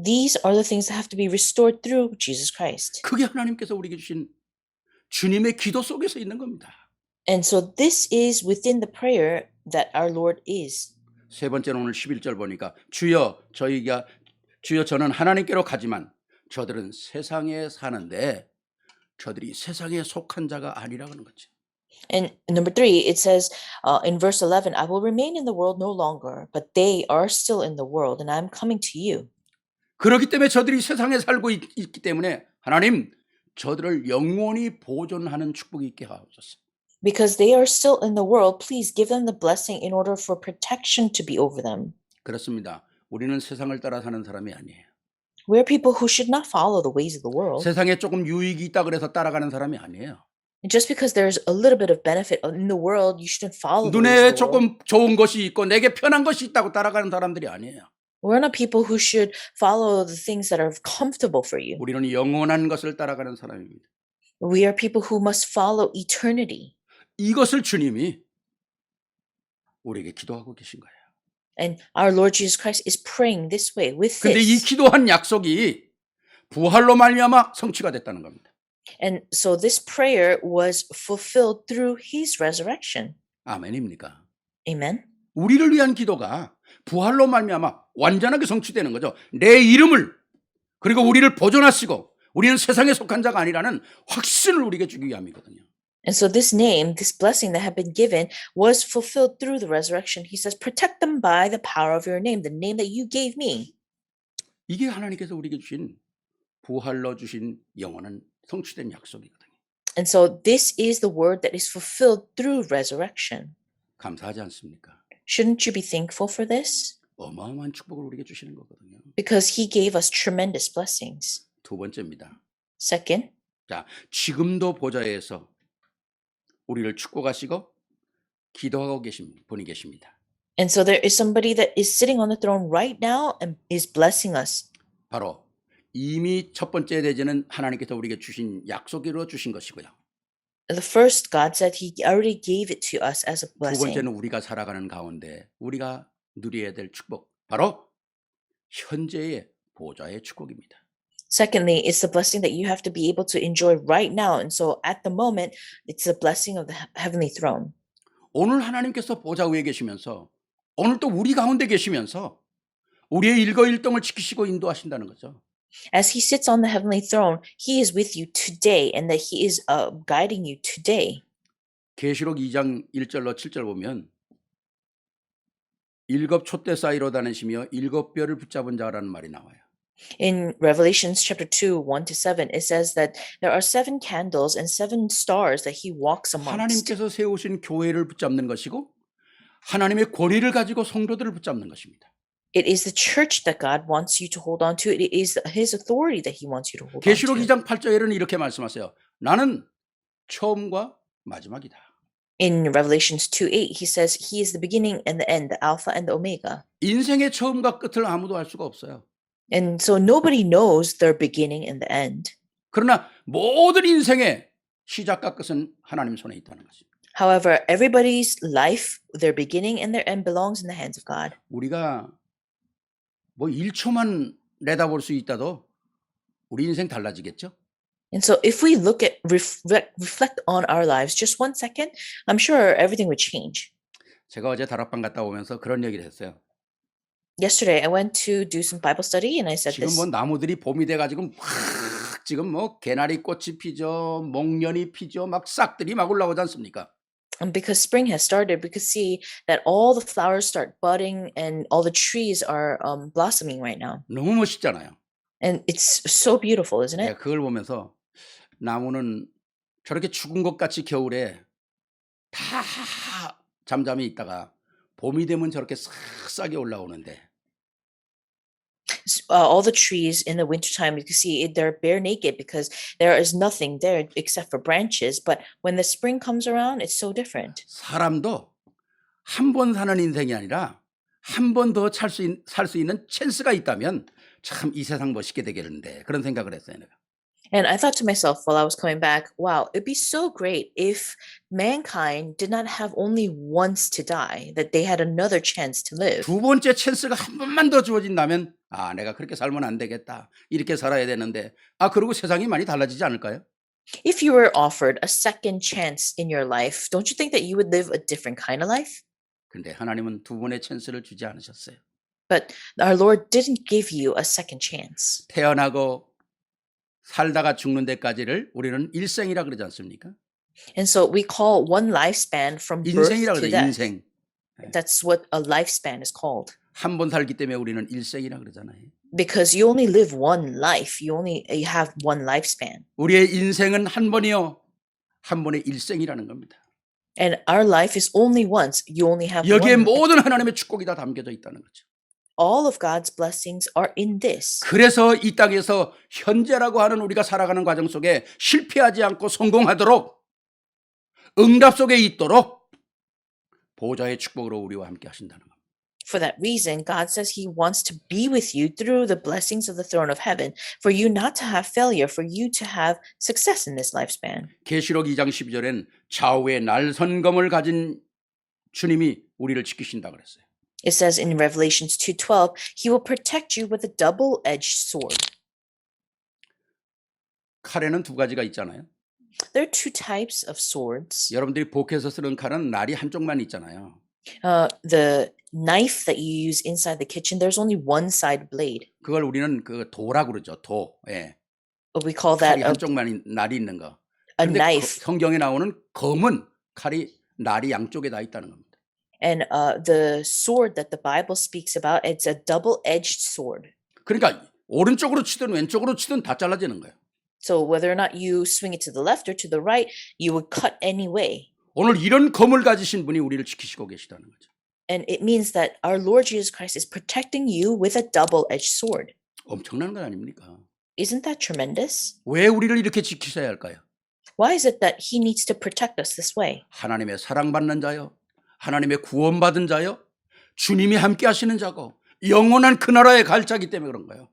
These are the things that have to be restored through Jesus Christ. 그게 하나님께서 우리에게 주신 주님의 기도 속에서 있는 겁니다. And so this is within the prayer that our Lord is. 세 번째는 오늘 11절 보니까 주여 저는 하나님께로 가지만 저들은 세상에 사는데 저들이 세상에 속한 자가 아니라는 거죠. And number 3, it says in verse 11, I will remain in the world no longer, but they are still in the world, and I'm coming to you. 그렇기 때문에 저들이 세상에 살고 있기 때문에 하나님 저들을 영원히 보존하는 축복이 있게 하옵소서. Because they are still in the world, please give them the blessing in order for protection to be over them. 그렇습니다. 우리는 세상을 따라 사는 사람이 아니에요. We're people who should not follow the ways of the world. 세상에 조금 유익이 있다 그래서 따라가는 사람이 아니에요. And just because there's a little bit of benefit in the world, you shouldn't follow the ways 눈에 of the world. 조금 좋은 것이 있고 내게 편한 것이 있다고 따라가는 사람들이 아니에요. We're not people who should follow the things that are comfortable for you. 우리는 영원한 것을 따라가는 사람입니다. We are people who must follow eternity. 이것을 주님이 우리에게 기도하고 계신 거예요. And our Lord Jesus Christ is praying this way with 근데 이 this. 기도한 약속이 부활로 말미암아 성취가 됐다는 겁니다. And so this prayer was fulfilled through his resurrection. 아멘입니까? Amen. 우리를 위한 기도가 부활로 말미암아 완전하게 성취되는 거죠. 내 이름을 그리고 우리를 보존하시고 우리는 세상에 속한 자가 아니라는 확신을 우리에게 주기 위함이거든요. And so this name, this blessing that had been given was fulfilled through the resurrection. He says, protect them by the power of your name, the name that you gave me. 이게 하나님께서 우리에게 주신 부활로 주신 영원한 성취된 약속이거든요. And so this is the word that is fulfilled through resurrection. 감사하지 않습니까? Shouldn't you be thankful for this? 어마어마한 축복을 우리에게 주시는 거거든요. Because he gave us tremendous blessings. 두 번째입니다. Second, 자, 지금도 보좌에서 우리를 축복하시고 기도하고 계신 분이 계십니다. and so there is somebody that is sitting on the throne right now and is blessing us. 바로 이미 첫 번째 대제는 하나님께서 우리에게 주신 약속으로 주신 것이고요. The first, God said he already gave it to us as a 두 blessing. 번째는 우리가 살아가는 가운데 우리가 누려야 될 축복, 바로 현재의 보좌의 축복입니다. Secondly, it's the blessing that you have to be able to enjoy right now. And so at the moment, it's the blessing of the heavenly throne. 오늘 하나님께서 보좌 위에 계시면서 오늘 또 우리 가운데 계시면서 우리의 일거일동을 지키시고 인도하신다는 거죠. As he sits on the heavenly throne, he is with you today and that he is guiding you today. 계시록 2장 1절로 7절 보면 일곱 촛대 사이로 다니시며 일곱 뼈를 붙잡은 자라는 말이 나와요. In Revelations chapter 2, 1 to 7, it says that there are 7 candles and 7 stars that he walks amongst. 하나님께서 세우신 교회를 붙잡는 것이고 하나님의 권위를 가지고 성도들을 붙잡는 것입니다. It is the church that God wants you to hold on to. It is his authority that he wants you to hold on 계시록 to. 2장 8절에는 이렇게 말씀하세요. 나는 처음과 마지막이다. In Revelations 2:8, he says he is the beginning and the end, the Alpha and the Omega. 인생의 처음과 끝을 아무도 알 수가 없어요. And so nobody knows their beginning and the end. 그러나 모든 인생의 시작과 끝은 하나님 손에 있다는 것입니다. However, everybody's life, their beginning and their end belongs in the hands of God. 우리가 뭐 1초만 내다볼 수 있다도 우리 인생 달라지겠죠? And so if we look at reflect on our lives just 1 second, I'm sure everything would change. 제가 어제 다락방 갔다 오면서 그런 얘기를 했어요. Yesterday, I went to do some Bible study and I said 지금 this. 뭐 나무들이 봄이 돼가지고 막 지금 뭐 개나리 꽃이 피죠, 목련이 피죠, 막 싹들이 막 올라오지 않습니까? And because spring has started, we could see that all the flowers start budding and all the trees are blossoming right now. 너무 멋있잖아요. And it's so beautiful, isn't 내가 it? 그걸 보면서 나무는 저렇게 죽은 것 같이 겨울에 다 잠잠히 있다가 봄이 되면 저렇게 싹싹이 올라오는데 All the trees in the wintertime, you can see they're bare naked because there is nothing there except for branches. But when the spring comes around, it's so different. 사람도 한 번 사는 인생이 아니라 한 번 더 살 수 있는 찬스가 있다면 참 이 세상 멋있게 되겠는데 그런 생각을 했어요. 내가. And I thought to myself while I was coming back, wow, it'd be so great if mankind did not have only once to die, that they had another chance to live. 두 번째 찬스가 한 번만 더 주어진다면 아 내가 그렇게 살면 안 되겠다. 이렇게 살아야 되는데 그리고 세상이 많이 달라지지 않을까요? If you were offered a second chance in your life, don't you think that you would live a different kind of life? 근데 하나님은 두 번의 찬스를 주지 않으셨어요. But our Lord didn't give you a second chance. 태어나고 살다가 죽는 데까지를 우리는 일생이라 그러지 않습니까? And so we call one lifespan from birth 인생이라 to 그래요. death. 인생. That's what a lifespan is called. 한 번 살기 때문에 우리는 일생이라 그러잖아요. Because you only live one life. You have one lifespan. 우리의 인생은 한 번이요. 한 번의 일생이라는 겁니다. And our life is only once. You only have 여기에 one. 모든 하나님의 축복이 다 담겨져 있다는 거죠. All of God's blessings are in this. 그래서 이 땅에서 현재라고 하는 우리가 살아가는 과정 속에 실패하지 않고 성공하도록 응답 속에 있도록 보좌의 축복으로 우리와 함께 하신다는 겁니다. For that reason, God says He wants to be with you through the blessings of the throne of heaven, for you not to have failure, for you to have success in this lifespan. 계시록 2장 12절엔 좌우에 날선검을 가진 주님이 우리를 지키신다 그랬어요. It says in Revelations 2:12, He will protect you with a double-edged sword. 칼에는 두 가지가 있잖아요. There are two types of swords. 여러분들이 복해서 쓰는 칼은 날이 한쪽만 있잖아요. The knife that you use inside the kitchen, there's only one side blade. 그걸 우리는 그 도라 그러죠. 도. 예. We call that 칼이 한쪽만 날이 있는 거. a 근데 knife. 성경에 나오는 검은 칼이 날이 양쪽에 다 있다는 겁니다. And the sword that the Bible speaks about, it's a double-edged sword. 그러니까 오른쪽으로 치든 왼쪽으로 치든 다 잘라지는 거예요. So whether or not you swing it to the left or to the right, you would cut any way. 오늘 이런 검을 가지신 분이 우리를 지키시고 계시다는 거죠. And it means that our Lord Jesus Christ is protecting you with a double-edged sword. 엄청난 것 아닙니까? Isn't that tremendous? 왜 우리를 이렇게 지키셔야 할까요? Why is it that He needs to protect us this way? 하나님의 사랑받는 자요. 하나님의 구원받은 자요. 주님이 함께 하시는 자고 영원한 그 나라에 갈 자기 때문에 그런 거예요.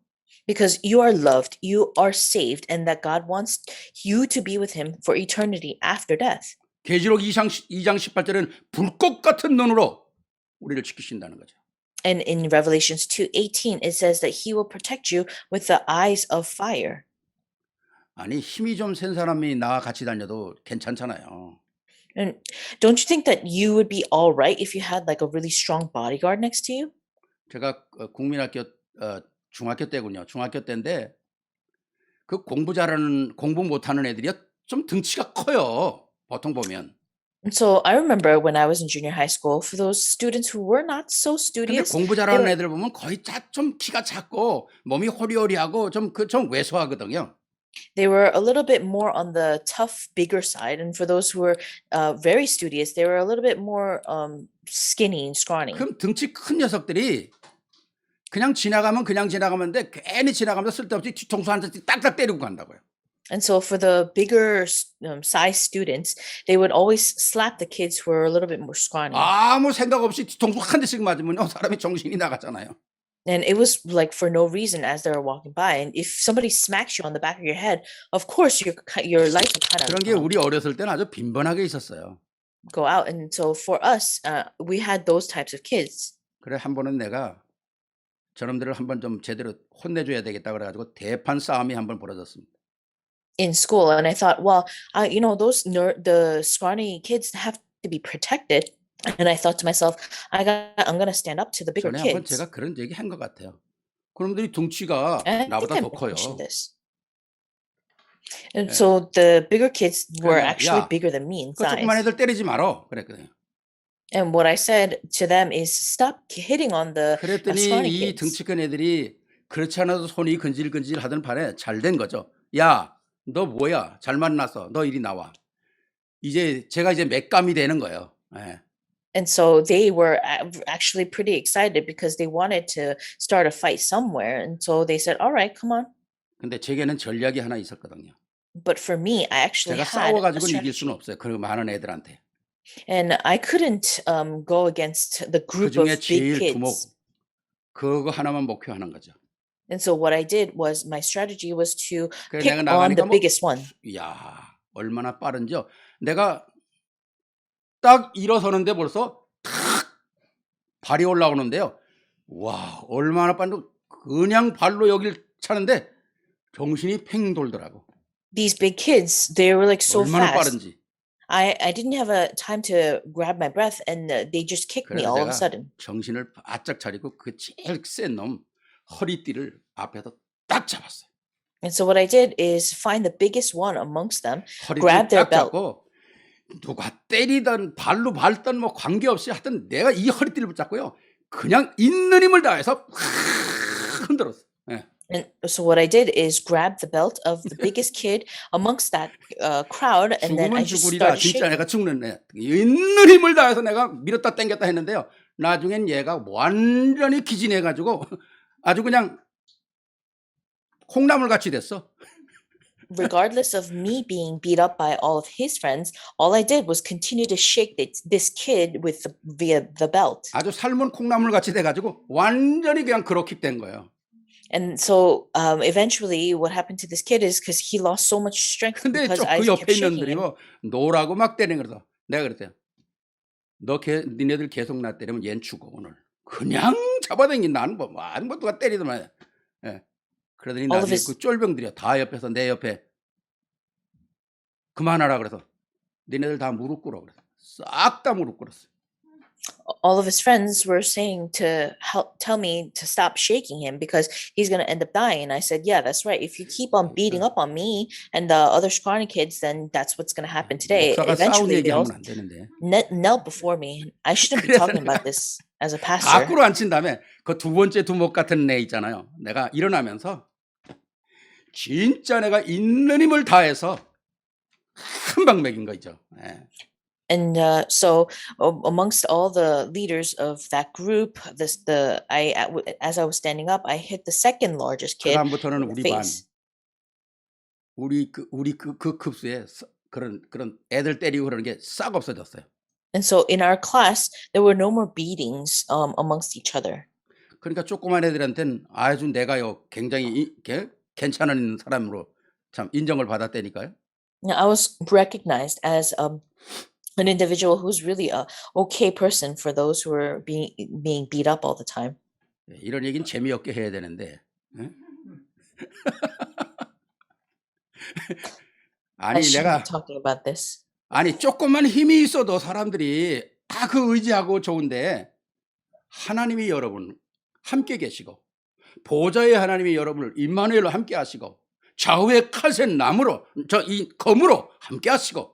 Because you are loved, you are saved, and that God wants you to be with Him for eternity after death. 계시록 2장 18절에는 불꽃 같은 눈으로 우리를 지키신다는 거죠. And in Revelations 2:18, it says that He will protect you with the eyes of fire. 아니 힘이 좀 센 사람이 나와 같이 다녀도 괜찮잖아요. And don't you think that you would be all right if you had like a really strong bodyguard next to you? 제가 국민학교 중학교 때군요. 중학교 때인데 그 공부 못하는 애들이 좀 등치가 커요. 보통 보면. And so I remember when I was in junior high school, for those students who were not so 근데 studious, 공부 잘하는 애들 보면 거의 좀 키가 작고 몸이 호리호리하고 좀 왜소하거든요. they were a little bit more on the tough, bigger side. And for those who were very studious, they were a little bit more skinny and scrawny. 그럼 등치 큰 녀석들이 그냥 지나가면 돼 괜히 지나가면서 쓸데없이 뒤통수 한 대씩 딱딱 때리고 간다고요. And so for the bigger size students, they would always slap the kids who were a little bit more scrawny. 아무 생각 없이 뒤통수 한 대씩 맞으면요 사람이 정신이 나가잖아요. And it was like for no reason as they were walking by. And if somebody smacks you on the back of your head, of course your lights will kind 그런 게 of 우리 어렸을 때는 아주 빈번하게 있었어요. go out. And so for us, we had those types of kids. 그래 한 번은 내가 저놈들을 한번 좀 제대로 혼내줘야 되겠다 그래가지고 대판 싸움이 한번 벌어졌습니다. In school, and I thought, well, the scrawny kids have to be protected. And I thought to myself, I'm gonna stand up to the bigger 전에 한번 kids. 제가 그런 얘기 한 것 같아요. 그놈들이 덩치가 And I think 나보다 I 더 커요. mentioned this. And 예. so the bigger kids were 그래서 actually 야, bigger than me in 그 조그만 size. 애들 때리지 말어 그랬거든요. And what I said to them is, stop hitting on the 그랬더니 scrawny 이 kids. 덩치 큰 애들이 그렇지 않아도 손이 근질근질 하던 판에 잘 된 거죠. 야, 너 뭐야? 잘 만났어. 너 이리 나와. 이제 제가 이제 맥감이 되는 거예요. 예. And so they were actually pretty excited because they wanted to start a fight somewhere. And so they said, all right, come on. 근데 제게는 전략이 하나 있었거든요. But for me, I actually 제가 had a 싸워가지고 이길 수는 strategy. 없어요. 그 많은 애들한테. And I couldn't go against the 그 group of 중에 big 제일 두목 kids. 그거 하나만 목표하는 거죠. And so what I did was my strategy was to 그래서 pick 내가 on 나가니까 the 뭐 biggest one. 야 얼마나 빠른지요. 내가 딱 일어서는데 벌써 탁 발이 올라오는데요. 와 얼마나 빠른지 그냥 발로 여길 차는데 정신이 팽 돌더라고. These big kids, they were like so 얼마나 fast. 빠른지. I didn't have a time to grab my breath, and they just kicked me 그래서 all of a 제가 sudden. 정신을 바짝 차리고 그 제일 센 놈 허리띠를 앞에서 딱 잡았어요. And so what I did is find the biggest one amongst them, 허리띠를 grab their 딱 belt. 잡고 누가 때리든 발로 밟든 뭐 관계없이 하여튼 내가 이 허리띠를 붙잡고요. 그냥 있는 힘을 다해서 확 흔들었어. 예. And so what I did is grab the belt of the biggest kid amongst that crowd, and then I 죽으면 just 죽으리라 started 진짜 shaking. 내가 죽는 애. 있는 힘을 다해서 내가 밀었다 당겼다 했는데요. 나중엔 얘가 완전히 기진해가지고 아주 그냥 콩나물 같이 됐어. Regardless of me being beat up by all of his friends, all I did was continue to shake this kid via the belt. 아주 삶은 콩나물 같이 돼가지고 완전히 그냥 그렇게 된 거예요. And so eventually what happened to this kid is because he lost so much strength 근데 because 그 I 옆에 kept 있는 shaking 놈들이 him. 뭐 노라고 막 때리는 거서 내가 그랬어요. 니네들 계속 나 때리면 얜 죽어 오늘. 그냥 잡아당긴 나는 뭐 누가 때리더만. 예. 그러더니 All of 나중에 his- 그 쫄병들이야 다 옆에서 내 옆에 그만하라 그래서 니네들 다 무릎 꿇어 그래서 싹 다 무릎 꿇었어. All of his friends were saying to tell me to stop shaking him because he's going to end up dying. And I said, yeah, that's right. If you keep on beating up on me and the other scrawny kids, then that's what's going to happen today. 목사가 싸운 Eventually, they all 얘기하면 안 되는데. knelt before me. I shouldn't be 그래서 talking about this as a pastor. 밖으로 앉힌 다음에 그 두 번째 두목 같은 애 있잖아요. 내가 일어나면서 진짜 내가 있는 힘을 다해서 한 방 먹인 거 있죠. 예. And so amongst all the leaders of that group, as I was standing up, I hit the second largest kid 그다음부터는 in the 우리 반, face. 우리 그 급수에 그런 애들 때리고 그러는 게 싹 없어졌어요. And so in our class, there were no more beatings amongst each other. 그러니까 조그만 애들한테는 아주 내가요 굉장히 괜찮은 사람으로 참 인정을 받았다니까요. Now, I was recognized as an individual who's really a okay person for those who were being beat up all the time. 이런 얘기는 재미없게 해야 되는데. 응? I 아니 shouldn't 내가 be talking about this. 아니 조금만 힘이 있어도 사람들이 다 그 의지하고 좋은데 하나님이 여러분 함께 계시고 보좌의 하나님이 여러분을 임마누엘로 함께 하시고 좌우의 칼센 나무로 이 검으로 함께 하시고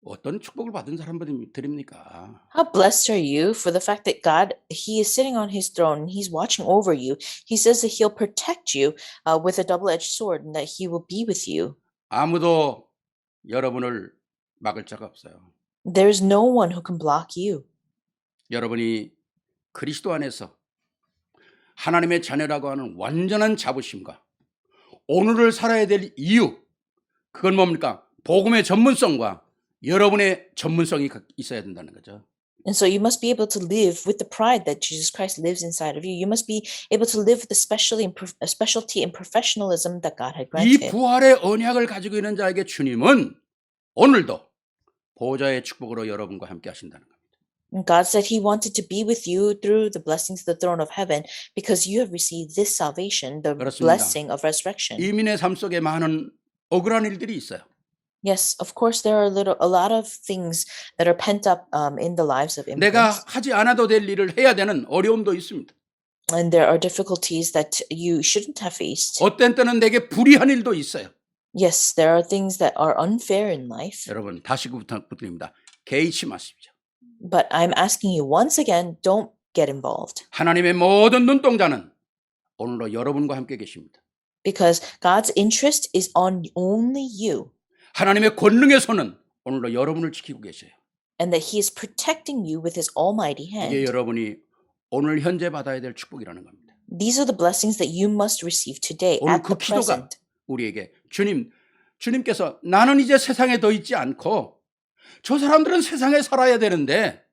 어떤 축복을 받은 사람들입니까? How blessed are you for the fact that God, He is sitting on His throne and He's watching over you. He says that He'll protect you with a double-edged sword and that He will be with you. 아무도 여러분을 막을 자가 없어요. There is no one who can block you. 여러분이 그리스도 안에서 하나님의 자녀라고 하는 완전한 자부심과 오늘을 살아야 될 이유, 그건 뭡니까? 복음의 전문성과 여러분의 전문성이 있어야 된다는 거죠. And so you must be able to live with the pride that Jesus Christ lives inside of you. You must be able to live with the specialty and professionalism that God had 이 granted. 부활의 언약을 가지고 있는 자에게 주님은 오늘도 보좌의 축복으로 여러분과 함께 하신다는 겁니다. And God said he wanted to be with you through the blessings of the throne of heaven because you have received this salvation, the 그렇습니다. blessing of resurrection. 이민의 삶 속에 많은 억울한 일들이 있어요. Yes, of course, there are a lot of things that are pent up in the lives of 내가 immigrants. 하지 않아도 될 일을 해야 되는 어려움도 있습니다. And there are difficulties that you shouldn't have faced. 어떤 때는 내게 불의한 일도 있어요. Yes, there are things that are unfair in life. 여러분 다시 부탁드립니다. 개의치 마십시오. But I'm asking you once again, don't get involved. 하나님의 모든 눈동자는 오늘도 여러분과 함께 계십니다. Because God's interest is on only you. 하나님의 권능의 손은 오늘도 여러분을 지키고 계셔요. And that he is protecting you with his almighty 이게 hand. 여러분이 오늘 현재 받아야 될 축복이라는 겁니다. These are the blessings that you must receive today 오늘 at 그 the 기도가 present. 우리에게 주님께서 나는 이제 세상에 더 있지 않고 저 사람들은 세상에 살아야 되는데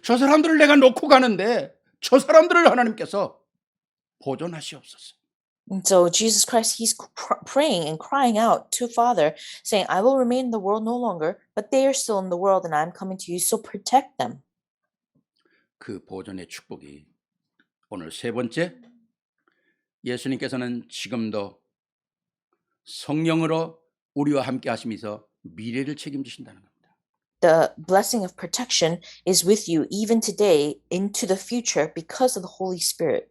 저 사람들을 내가 놓고 가는데 저 사람들을 하나님께서 보존하시옵소서. And so Jesus Christ, he's praying and crying out to Father, saying, I will remain in the world no longer, but they are still in the world and I'm coming to you, so protect them. 그 보존의 축복이 오늘 세 번째, 예수님께서는 지금도 성령으로 우리와 함께 하시면서 미래를 책임지신다는 겁니다. The blessing of protection is with you even today into the future because of the Holy Spirit.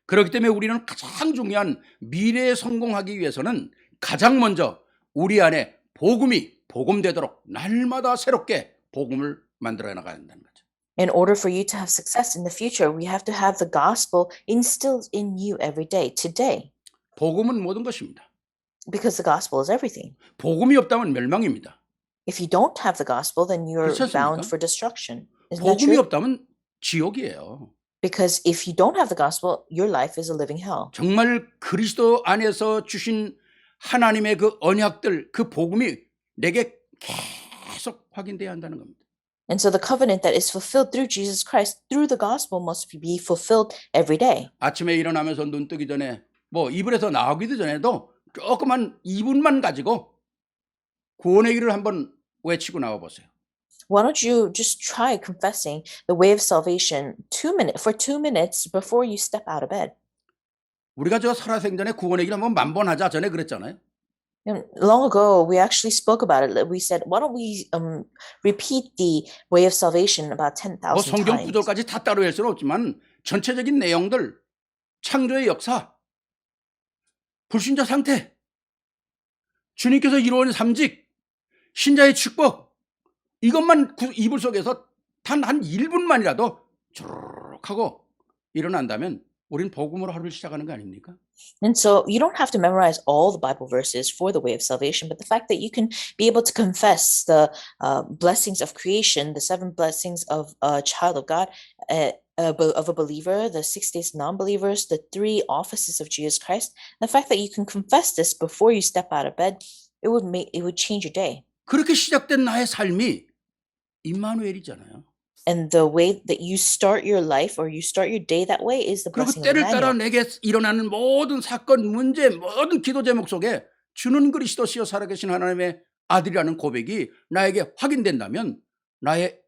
그렇기 때문에 우리는 가장 중요한 미래에 성공하기 위해서는 가장 먼저 우리 안에 복음이 복음되도록 날마다 새롭게 복음을 만들어 나가야 한다는 거죠. In order for you to have success in the future, we have to have the gospel instilled in you every day, today, 복음은 모든 것입니다. because the gospel is everything. 복음이 없다면 멸망입니다. If you don't have the gospel, then you're 그렇지 않습니까? bound for destruction. Isn't that 복음이 true? 없다면 지옥이에요. Because if you don't have the gospel, your life is a living hell. 정말 그리스도 안에서 주신 하나님의 그 언약들, 그 복음이 내게 계속 확인돼야 한다는 겁니다. And so the covenant that is fulfilled through Jesus Christ, through the gospel, must be fulfilled every day. 아침에 일어나면서 눈 뜨기 전에 뭐 이불에서 나오기도 전에도 조그만 2분만 가지고 구원의 길을 한번 외치고 나와 보세요. Why don't you just try confessing the way of salvation for 2 minutes before you step out of bed? 우리가 저 살아생전에 구원의 길 한번 만번하자 전에 그랬잖아요. And long ago, we actually spoke about it. We said, why don't we repeat the way of salvation about 10,000 뭐 성경 times? 구절까지 다 따로 할 수는 없지만 전체적인 내용들, 창조의 역사, 불신자 상태, 주님께서 이루어낸 삼직, 신자의 축복, 이것만 이불 속에서 단 한 1분만이라도 주르륵 하고 일어난다면 우린 복음으로 하루를 시작하는 거 아닙니까? And so you don't have to memorize all the Bible verses for the way of salvation, but the fact that you can be able to confess the blessings of creation, the 7 blessings of a child of God, of a believer, the 6 days of non-believers, the 3 offices of Jesus Christ, the fact that you can confess this before you step out of bed, it would change your day. 그렇게 시작된 나의 삶이 임마누엘이잖아요. And the way that you start your life or you start your day that way is the 그리고 blessing of 때를 따라 Emmanuel. 내게 일어나는 모든 사건, 문제, 모든 기도 제목 속에 주는 그리스도시요 살아계신 하나님의 아들이라는 고백이 나에게 확인된다면 나의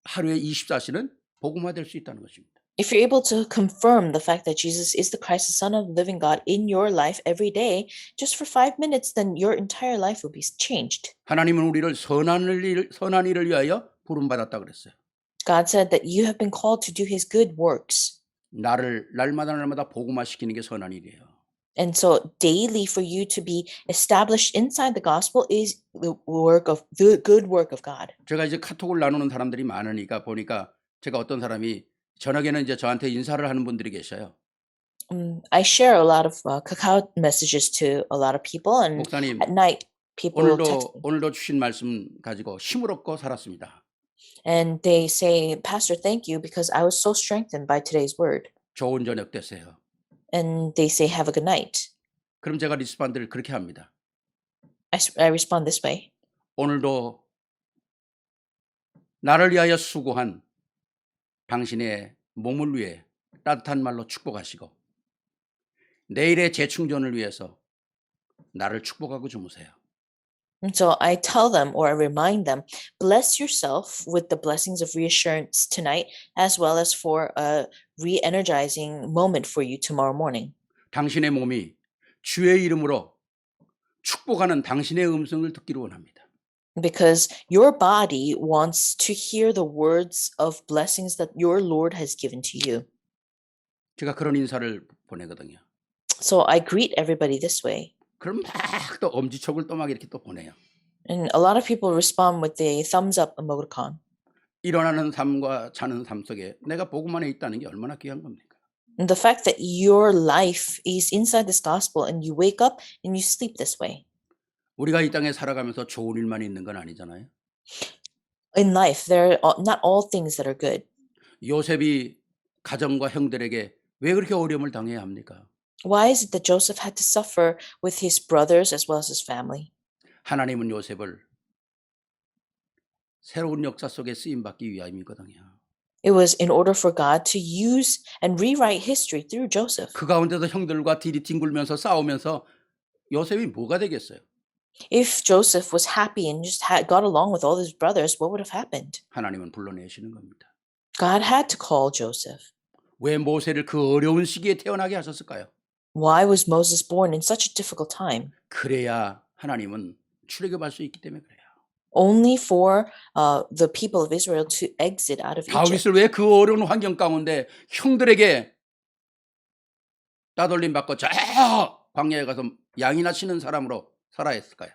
하루의 24시는 복음화될 수 있다는 것입니다. If you're able to confirm the fact that Jesus is the Christ, the Son of the living God, in your life every day, just for 5 minutes, then your entire life will be changed. 하나님은 우리를 선한 일을 위하여 부름받았다 그랬어요. God said that you have been called to do his good works. 나를 날마다 복음화시키는 게 선한 일이에요. And so daily for you to be established inside the gospel is the good work of God. 제가 이제 카톡을 나누는 사람들이 많으니까 보니까 제가 어떤 사람이 저녁에는 이제 저한테 인사를 하는 분들이 계셔요. I share a lot of Kakao messages to a lot of people, and 목사님, at night people will text me. 오늘도 주신 말씀 가지고 힘을 얻고 살았습니다. And they say, Pastor, thank you because I was so strengthened by today's word. 좋은 저녁 되세요. And they say, have a good night. 그럼 제가 리스반드를 그렇게 합니다. I respond this way. 오늘도 나를 위하여 수고한 당신의 몸을 위해 따뜻한 말로 축복하시고 내일의 재충전을 위해서 나를 축복하고 주무세요. And so I tell them or I remind them, bless yourself with the blessings of reassurance tonight, as well as for a re energizing moment for you tomorrow morning. 당신의 몸이 주의 이름으로 축복하는 당신의 음성을 듣기를 원합니다. Because your body wants to hear the words of blessings that your Lord has given to you. 제가 그런 인사를 보내거든요. So I greet everybody this way. 그럼 막 또 엄지척을 또 막 이렇게 또 보내요. And a lot of people respond with the thumbs up emoticon. 일어나는 삶과 자는 삶 속에 내가 복음 안에 있다는 게 얼마나 귀한 겁니까? And the fact that your life is inside this gospel and you wake up and you sleep this way. 우리가 이 땅에 살아가면서 좋은 일만 있는 건 아니잖아요. In life, there are not all things that are good. 요셉이 가정과 형들에게 왜 그렇게 어려움을 당해야 합니까? Why is it that Joseph had to suffer with his brothers as well as his family? 하나님은 요셉을 새로운 역사 속에 쓰임 받기 위함이거든요. It was in order for God to use and rewrite history through Joseph. 그 가운데서 형들과 딜이 뒹굴면서 싸우면서 요셉이 뭐가 되겠어요? If Joseph was happy and just got along with all his brothers, what would have happened? 하나님은 불러내시는 겁니다. God had to call Joseph. 왜 모세를 그 어려운 시기에 태어나게 하셨을까요? Why was Moses born in such a difficult time? 그래야 하나님은 출애굽할 수 있기 때문에 그래요. Only for the people of Israel to exit out of Egypt. 다윗을 왜 그 어려운 환경 가운데 형들에게 따돌림 받고 저 광야에 가서 양이나 치는 사람으로 살아야 했을까요?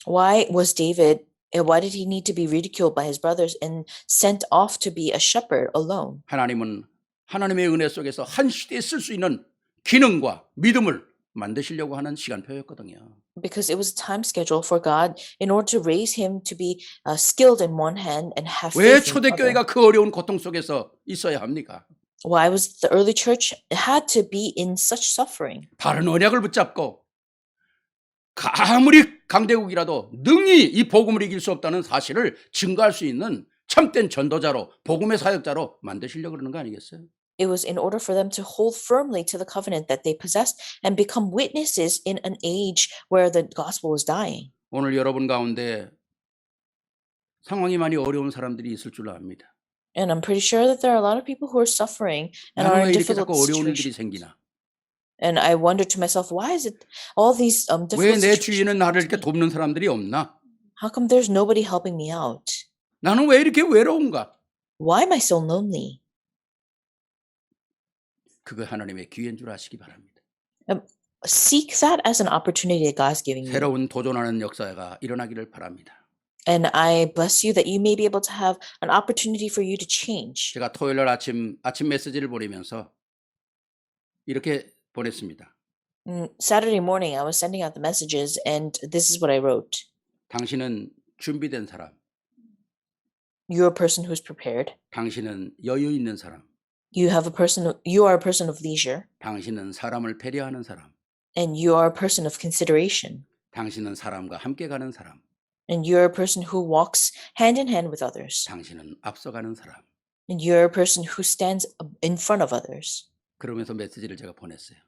Why did he need to be ridiculed by his brothers and sent off to be a shepherd alone? 하나님은 하나님의 은혜 속에서 한 시대에 쓸 수 있는 기능과 믿음을 만드시려고 하는 시간표였거든요. Because it was a time schedule for God in order to raise him to be skilled in one hand and have 왜 faith in the other. 초대교회가 그 어려운 고통 속에서 있어야 합니까? Why was the early church had to be in such suffering? 바른 언약을 붙잡고 아무리 강대국이라도 능히 이 복음을 이길 수 없다는 사실을 증거할 수 있는 참된 전도자로 복음의 사역자로 만드시려고 그러는 거 아니겠어요? It was in order for them to hold firmly to the covenant that they possessed and become witnesses in an age where the gospel was dying. 오늘 여러분 가운데 상황이 많이 어려운 사람들이 있을 줄 압니다. And I'm pretty sure that there are a lot of people who are suffering and are 나는 왜 in 이렇게 difficult 자꾸 어려운 일들이 situations. 생기나? And I wonder to myself, why is it all these 왜 difficult 내 situations? 주위에는 나를 이렇게 happen to me? 돕는 사람들이 없나? How come there's nobody helping me out? 나는 왜 이렇게 외로운가? Why am I so lonely? 그거 하나님의 기회인 줄 아시기 바랍니다. Seek that as an opportunity that God's giving you. 새로운 도전하는 역사가 일어나기를 바랍니다. And I bless you that you may be able to have an opportunity for you to change. 제가 토요일 날 아침 메시지를 보내면서 이렇게 보냈습니다. Saturday morning, I was sending out the messages, and this is what I wrote. 당신은 준비된 사람, You're a person who's prepared. 당신은 여유 있는 사람, You are a person of leisure, 당신은 사람을 배려하는 사람, and you are a person of consideration, 당신은 사람과 함께 가는 사람, and you're a person who walks hand in hand with others, 당신은 앞서가는 사람. and you're a person who stands in front of others. 그러면서 메시지를 제가 보냈어요.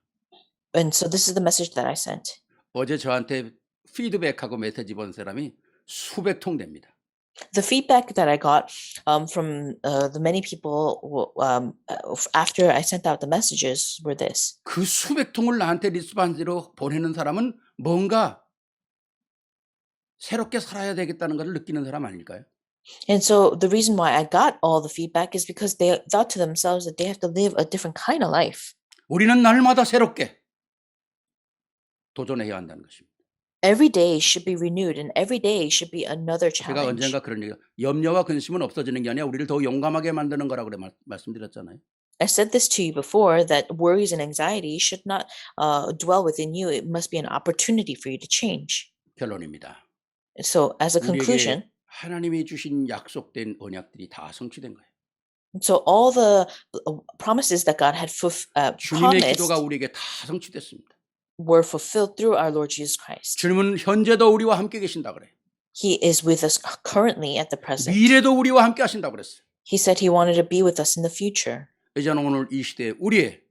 And so this is the message that I sent. 어제 저한테 피드백하고 메시지 본 사람이 수백 통 됩니다. The feedback that I got from the many people after I sent out the messages were this. 그 수백 통을 나한테 리스반지로 보내는 사람은 뭔가 새롭게 살아야 되겠다는 것을 느끼는 사람 아닐까요? And so the reason why I got all the feedback is because they thought to themselves that they have to live a different kind of life. 우리는 날마다 새롭게 도전해야 한다는 것입니다. Every day should be renewed, and every day should be another 제가 challenge. 언젠가 그런 얘기, 염려와 근심은 없어지는 게 아니라 우리를 더 용감하게 만드는 거라고 그래 말씀드렸잖아요. I said this to you before that worries and anxiety should not dwell within you. It must be an opportunity for you to change. 결론입니다. So as a 우리에게 conclusion, 하나님이 주신 약속된 언약들이 다 성취된 거예요. so all the promises that God had 주님의 promised, 기도가 우리에게 다 성취됐습니다. were fulfilled through our Lord Jesus Christ. 주님은 현재도 우리와 함께 계신다 그래. He is with us currently at the present. 미래도 우리와 함께 하신다 그랬어요. He said he wanted to be with us in the future. 이제는 오늘 이 시대에 우리의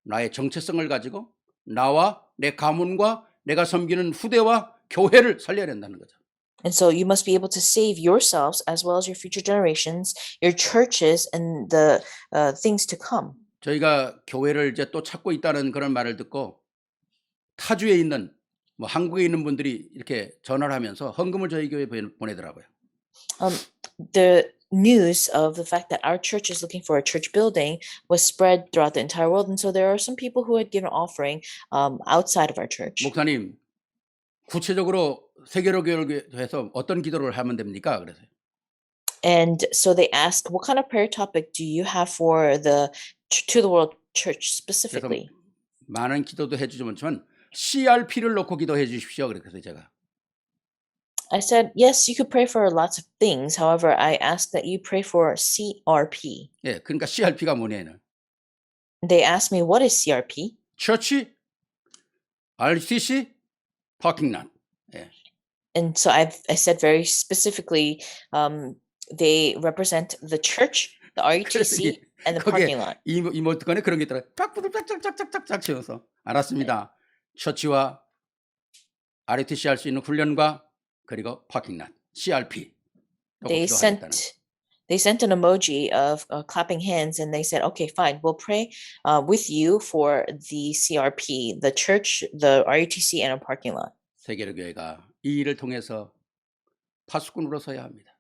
나의 정체성을 가지고 나와 내 가문과 내가 섬기는 후대와 교회를 살려야 된다는 거죠. And so you must be able to save yourselves as well as your future generations, your churches, and the things to come. 저희가 교회를 이제 또 찾고 있다는 그런 말을 듣고 타주에 있는 뭐 한국에 있는 분들이 이렇게 전화를 하면서 헌금을 저희 교회에 보내더라고요. The news of the fact that our church is looking for a church building was spread throughout the entire world. And so there are some people who had given offering outside of our church. 목사님, 구체적으로 세계로 교회에서 어떤 기도를 하면 됩니까? 그래서요. And so they asked, what kind of prayer topic do you have for the to the world church specifically? 많은 기도도 해주지만 CRP를 놓고 기도해 주십시오. 그래서 제가 I said, yes, you could pray for lots of things. However, I asked that you pray for CRP. 예, 그러니까 CRP가 뭐냐면 They asked me, what is CRP? 처치, RTC, parking lot. 예. And so I said very specifically, they represent the church, the RUTC, and the parking lot. 이모티콘에 그런 게 있더라고요. 짝짝짝짝짝짝짝 치면서 알았습니다. 처치와 RTC 할 수 있는 훈련과 그리고 파킹lot, CRP. They sent an emoji of clapping hands, and they said, "Okay, fine, we'll pray with you for the CRP, the church, the RUTC, and a parking lot." 세계로 교회가 이 일을 통해서 파수꾼으로 서야 합니다.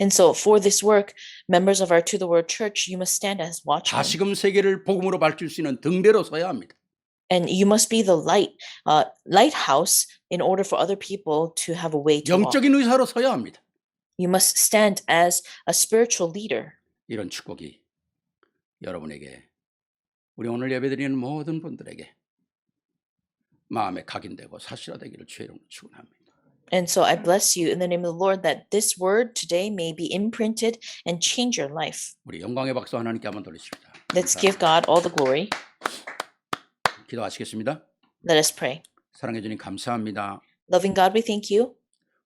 And so, for this work, members of our To the World Church, you must stand as watchmen, 다시금 세계를 복음으로 밝힐 수 있는 등대로 서야 합니다. and you must be the lighthouse in order for other people to have a way to walk. 영적인 의사로 서야 합니다. You must stand as a spiritual leader. 이런 축복이 여러분에게, 우리 오늘 예배드리는 모든 분들에게 마음에 각인되고 사실화되기를 주의 이름으로 축원합니다. And so I bless you in the name of the Lord that this word today may be imprinted and change your life. 우리 영광의 박수 하나님께 한번 돌리십니다. Let's give God all the glory. 기도하시겠습니다. Let us pray. 사랑해 주님 감사합니다. Loving God, we thank you.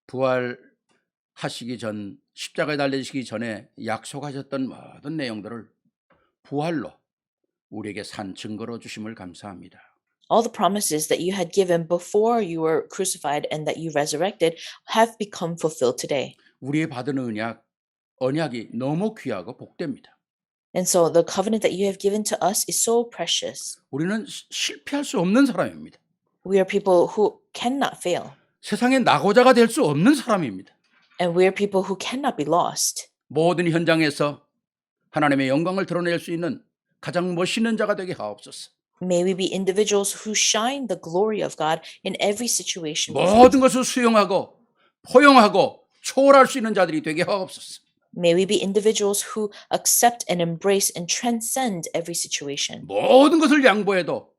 부활하시기 전, 십자가에 달리시기 전에 약속하셨던 모든 내용들을 부활로 우리에게 산 증거로 주심을 감사합니다. All the promises that you had given before you were crucified and that you resurrected have become fulfilled today. 우리의 받은 언약이 너무 귀하고 복됩니다. And so the covenant that you have given to us is so precious. 우리는 실패할 수 없는 사람입니다. We are people who cannot fail. 세상에 낙오자가 될 수 없는 사람입니다. And we are people who cannot be lost. 모든 현장에서 하나님의 영광을 드러낼 수 있는 가장 멋있는 자가 되게 하옵소서. May we be individuals who shine the glory of God in every situation. 모든 것을 수용하고 포용하고 초월할 수 있는 자들이 되게 하옵소서. May we be individuals who accept and embrace and transcend every situation. 모든 것을 양보해도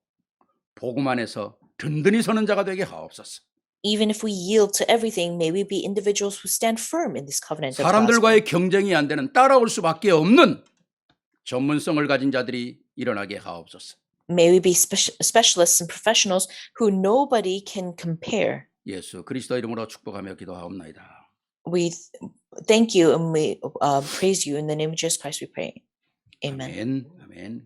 복음 안에서 든든히 서는 자가 되게 하옵소서. Even if we yield to everything, may we be individuals who stand firm in this covenant of gospel. 사람들과의 경쟁이 안 되는, 따라올 수밖에 없는 전문성을 가진 자들이 일어나게 하옵소서. May we be specialists and professionals who nobody can compare. 예수 그리스도 이름으로 축복하며 기도하옵나이다. We thank you and we praise you in the name of Jesus Christ we pray. Amen. 아멘. 아멘.